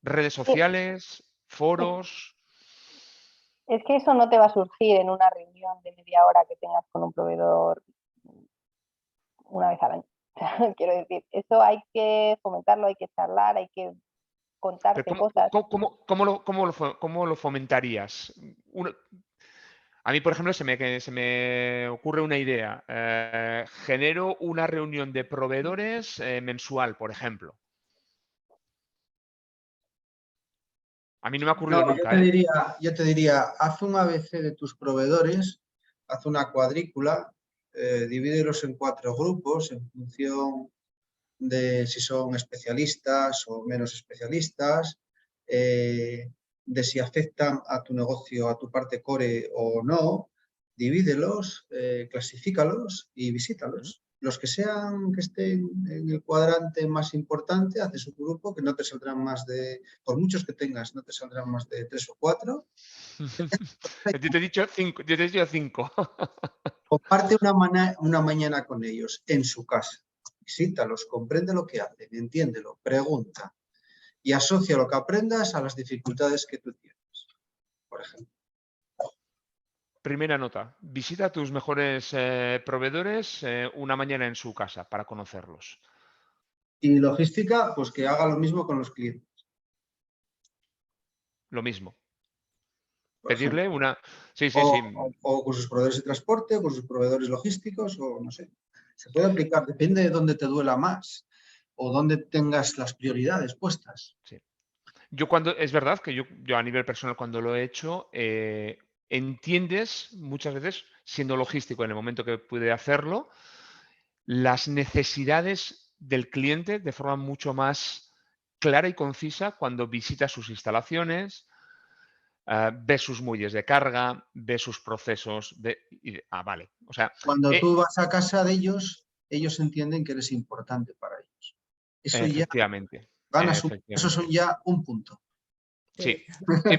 ¿Redes sociales? ¿Foros? Es que eso no te va a surgir en una reunión de media hora que tengas con un proveedor una vez al año. Quiero decir, eso hay que fomentarlo, hay que charlar, hay que Pero contarte cosas. ¿cómo lo fomentarías? A mí, por ejemplo, se me ocurre una idea. Genero una reunión de proveedores mensual, por ejemplo. A mí no me ha ocurrido No, nunca, ¿eh? yo te diría, haz un ABC de tus proveedores, haz una cuadrícula, divídelos en 4 grupos en función de si son especialistas o menos especialistas, de si afectan a tu negocio, a tu parte core o no, divídelos, clasifícalos y visítalos. Los que estén en el cuadrante más importante, haces un grupo que no te saldrán más de, por muchos que tengas, no te saldrán más de 3 o 4. Yo te he dicho 5. Yo te he dicho 5. Comparte una mañana con ellos en su casa. Visítalos, comprende lo que hacen, entiéndelo, pregunta y asocia lo que aprendas a las dificultades que tú tienes, por ejemplo. Primera nota. Visita a tus mejores proveedores una mañana en su casa para conocerlos. Y logística, pues que haga lo mismo con los clientes. Lo mismo. Por ejemplo. Pedirle una... Sí, sí, sí. O con sus proveedores de transporte, o con sus proveedores logísticos, o no sé. Se puede aplicar, depende de dónde te duela más o dónde tengas las prioridades puestas. Sí. Es verdad que yo a nivel personal cuando lo he hecho, entiendes muchas veces, siendo logístico en el momento que pude hacerlo, las necesidades del cliente de forma mucho más clara y concisa cuando visita sus instalaciones, ve sus muelles de carga, ve sus procesos vale. O sea, Cuando tú vas a casa de ellos entienden que eres importante para ellos. Eso ya efectivamente, ganas, eso son efectivamente. ya un punto. Sí.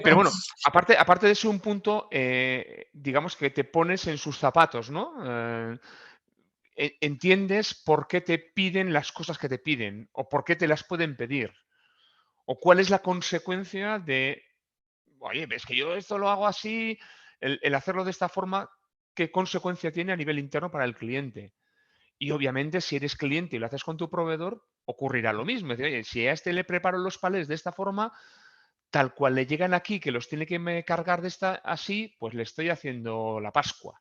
Pero bueno, aparte de ser un punto, digamos que te pones en sus zapatos, ¿no? Entiendes por qué te piden las cosas que te piden o por qué te las pueden pedir o cuál es la consecuencia de, oye, ves que yo esto lo hago así, el hacerlo de esta forma, ¿qué consecuencia tiene a nivel interno para el cliente? Y obviamente, si eres cliente y lo haces con tu proveedor, ocurrirá lo mismo. Es decir, oye, si a este le preparo los palés de esta forma, tal cual le llegan aquí, que los tiene que cargar de esta así, pues le estoy haciendo la Pascua.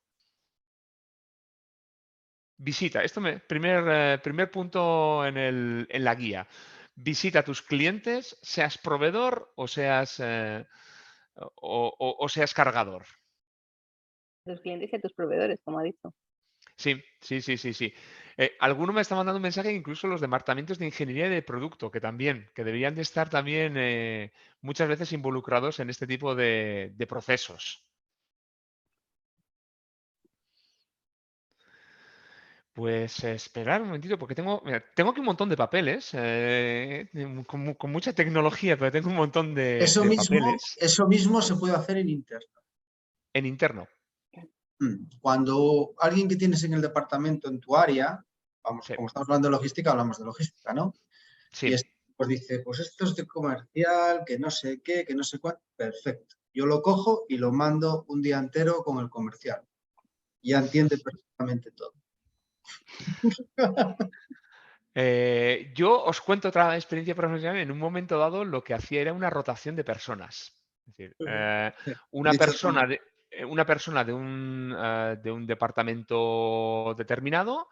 Visita. Primer punto en la guía. visita a tus clientes, seas proveedor o seas, o seas cargador. A tus clientes y a tus proveedores, como ha dicho. Sí, sí, sí, sí, sí. Alguno me está mandando un mensaje, incluso los departamentos de ingeniería y de producto, que también, que deberían de estar también muchas veces involucrados en este tipo de procesos. Pues esperar un momentito, porque mira, tengo aquí un montón de papeles, con mucha tecnología, pero tengo un montón de papeles Eso mismo se puede hacer en interno. en interno. Cuando alguien que tienes en el departamento en tu área, vamos, Sí, como estamos hablando de logística, hablamos de logística, ¿no? sí. Y pues dice, pues esto es de comercial, que no sé qué, que no sé cuál. Perfecto. Yo lo cojo y lo mando un día entero con el comercial. Ya entiende perfectamente todo. Yo os cuento otra experiencia profesional. En un momento dado, lo que hacía era una rotación de personas. Es decir, una Dicho de otra persona manera. de un departamento determinado,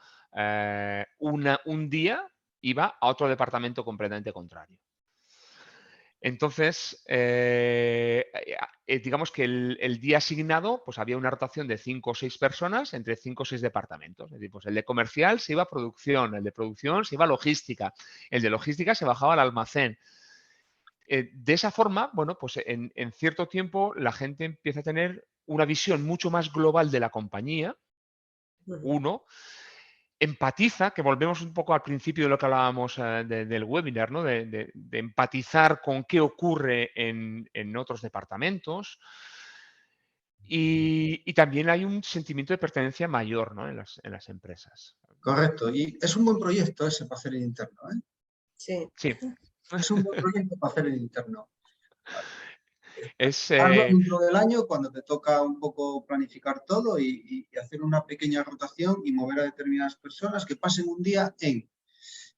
un día iba a otro departamento completamente contrario. Entonces, digamos que el día asignado, pues había una rotación de 5 o 6 personas entre 5 o 6 departamentos. Es decir, pues el de comercial se iba a producción, el de producción se iba a logística, el de logística se bajaba al almacén. De esa forma, bueno, pues en cierto tiempo la gente empieza a tener una visión mucho más global de la compañía, uno, empatiza, que volvemos un poco al principio de lo que hablábamos del webinar, ¿no? De empatizar con qué ocurre en otros departamentos. Y también hay un sentimiento de pertenencia mayor, ¿no? en las empresas. Correcto. Y es un buen proyecto ese para hacer el interno, ¿eh? Sí. Sí. Es un buen proyecto para hacer el interno. Es, Hazlo dentro del año cuando te toca un poco planificar todo y hacer una pequeña rotación y mover a determinadas personas que pasen un día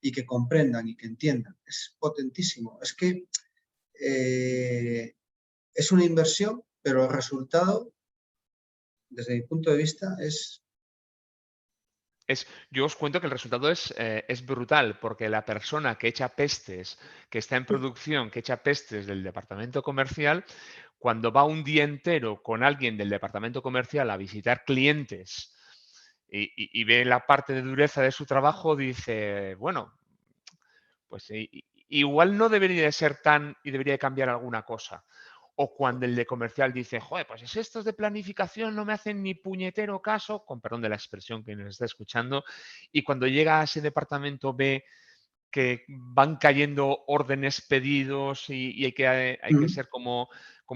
y que comprendan y que entiendan. Es potentísimo. Es que es una inversión, pero el resultado, desde mi punto de vista, es... yo os cuento que el resultado es brutal, porque la persona que echa pestes, que está en producción, que echa pestes del departamento comercial, cuando va un día entero con alguien del departamento comercial a visitar clientes y ve la parte de dureza de su trabajo, dice, bueno, pues igual no debería de ser tan y debería de cambiar alguna cosa. O cuando el de comercial dice, joder, pues es estos de planificación no me hacen ni puñetero caso, con perdón de la expresión que nos está escuchando, y cuando llega a ese departamento ve que van cayendo órdenes, pedidos y hay que ser como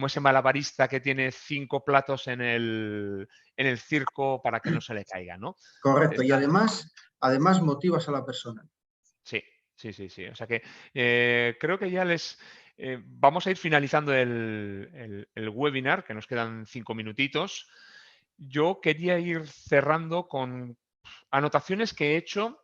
ese malabarista que tiene 5 platos en el circo para que no se le caiga, ¿no? Correcto. Y además motivas a la persona. Sí, sí, sí, sí. O sea que creo que ya vamos a ir finalizando el webinar, que nos quedan 5 minutitos. Yo quería ir cerrando con anotaciones que he hecho.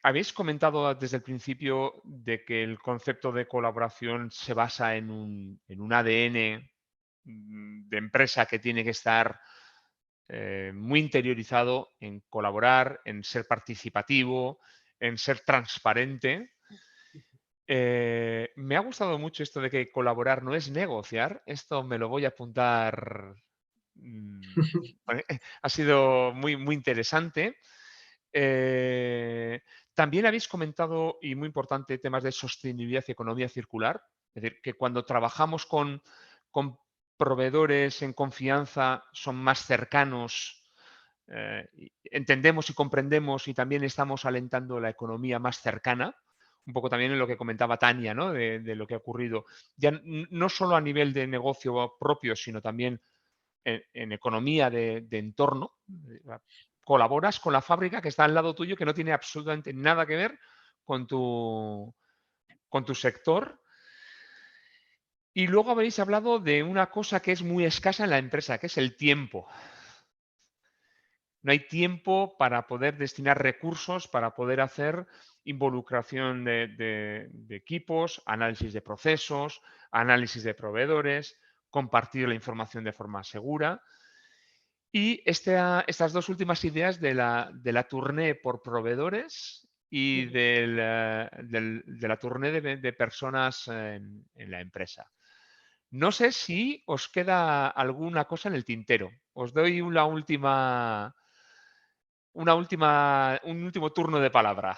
Habéis comentado desde el principio de que el concepto de colaboración se basa en un ADN de empresa que tiene que estar muy interiorizado en colaborar, en ser participativo, en ser transparente. Me ha gustado mucho esto de que colaborar no es negociar. Esto me lo voy a apuntar. Ha sido muy, muy interesante. También habéis comentado, y muy importante, temas de sostenibilidad y economía circular. Es decir, que cuando trabajamos con proveedores en confianza son más cercanos, entendemos y comprendemos y también estamos alentando la economía más cercana. Un poco también en lo que comentaba Tania, ¿no? De lo que ha ocurrido, ya no solo a nivel de negocio propio, sino también en economía de entorno. Colaboras con la fábrica que está al lado tuyo, que no tiene absolutamente nada que ver con tu sector. Y luego habéis hablado de una cosa que es muy escasa en la empresa, que es el tiempo. No hay tiempo para poder destinar recursos, para poder hacer involucración de equipos, análisis de procesos, análisis de proveedores, compartir la información de forma segura. Y estas dos últimas ideas de la tournée por proveedores y de la tournée de personas en la empresa. No sé si os queda alguna cosa en el tintero. Os doy un último turno de palabra.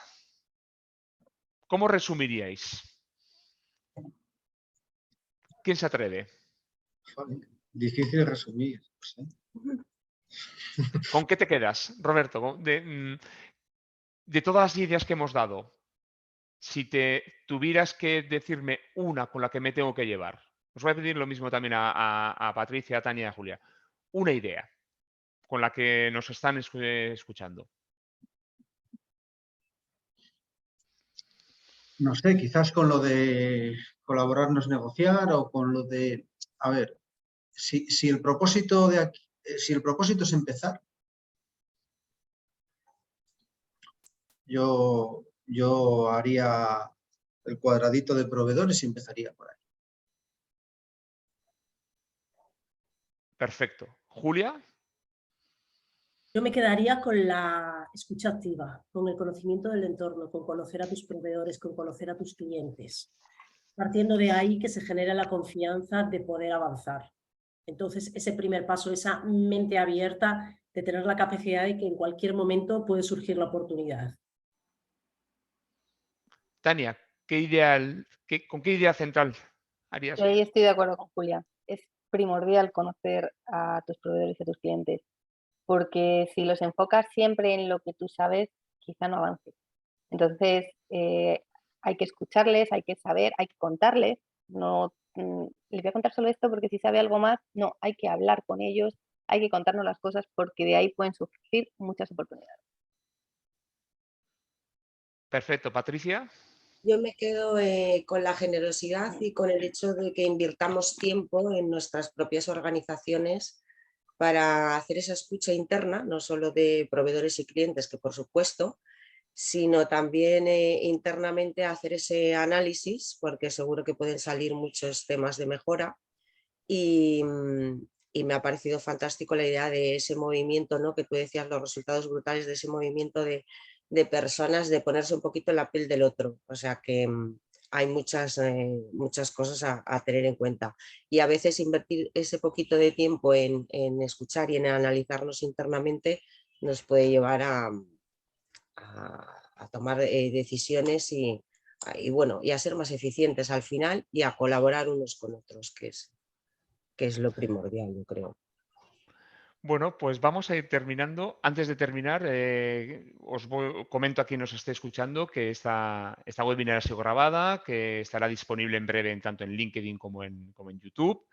¿Cómo resumiríais? ¿Quién se atreve? Joder, difícil resumir. ¿Con qué te quedas, Roberto? De todas las ideas que hemos dado, si te tuvieras que decirme una con la que me tengo que llevar, os voy a pedir lo mismo también a Patricia, a Tania y a Julia. Una idea con la que nos están escuchando. No sé, quizás con lo de colaborar no es negociar o con lo de, a ver, si el propósito de aquí, si el propósito es empezar, yo haría el cuadradito de proveedores y empezaría por ahí. Perfecto. Julia. Yo me quedaría con la escucha activa, con el conocimiento del entorno, con conocer a tus proveedores, con conocer a tus clientes. Partiendo de ahí que se genera la confianza de poder avanzar. Entonces, ese primer paso, esa mente abierta de tener la capacidad de que en cualquier momento puede surgir la oportunidad. Tania, ¿con qué idea central harías? Yo ahí estoy de acuerdo con Julia. Es primordial conocer a tus proveedores y a tus clientes, porque si los enfocas siempre en lo que tú sabes, quizá no avances. Entonces, hay que escucharles, hay que saber, hay que contarles. No, les voy a contar solo esto porque si sabe algo más, no, hay que hablar con ellos, hay que contarnos las cosas porque de ahí pueden surgir muchas oportunidades. Perfecto. Patricia. Yo me quedo con la generosidad y con el hecho de que invirtamos tiempo en nuestras propias organizaciones para hacer esa escucha interna, no solo de proveedores y clientes, que por supuesto, sino también internamente hacer ese análisis, porque seguro que pueden salir muchos temas de mejora. Y me ha parecido fantástico la idea de ese movimiento, ¿no? Que tú decías, los resultados brutales de ese movimiento de personas, de ponerse un poquito en la piel del otro. O sea que hay muchas cosas a tener en cuenta. Y a veces invertir ese poquito de tiempo en escuchar y en analizarnos internamente nos puede llevar a tomar decisiones y bueno, y a ser más eficientes al final y a colaborar unos con otros, que es lo primordial, yo creo. Bueno, pues vamos a ir terminando. Antes de terminar, comento a quien nos esté escuchando que esta webinar ha sido grabada, que estará disponible en breve tanto en LinkedIn como en YouTube.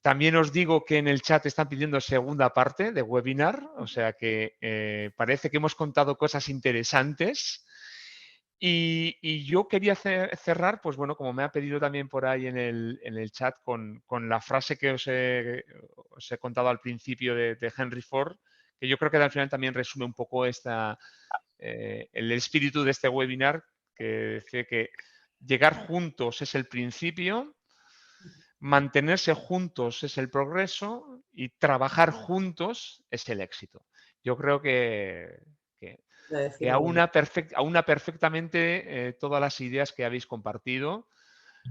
También os digo que en el chat están pidiendo segunda parte de webinar, o sea que parece que hemos contado cosas interesantes. Y yo quería cerrar, pues bueno, como me ha pedido también por ahí en el chat, con la frase que os he contado al principio de Henry Ford, que yo creo que al final también resume un poco el espíritu de este webinar, que dice que llegar juntos es el principio, mantenerse juntos es el progreso y trabajar juntos es el éxito. Yo creo que aúna perfectamente todas las ideas que habéis compartido.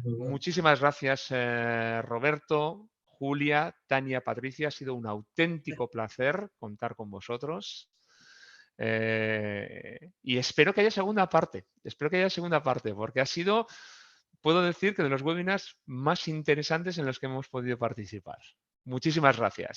Muchísimas gracias, Roberto, Julia, Tania, Patricia. Ha sido un auténtico placer contar con vosotros. Y espero que haya segunda parte. Porque ha sido, puedo decir, que de los webinars más interesantes en los que hemos podido participar. Muchísimas gracias.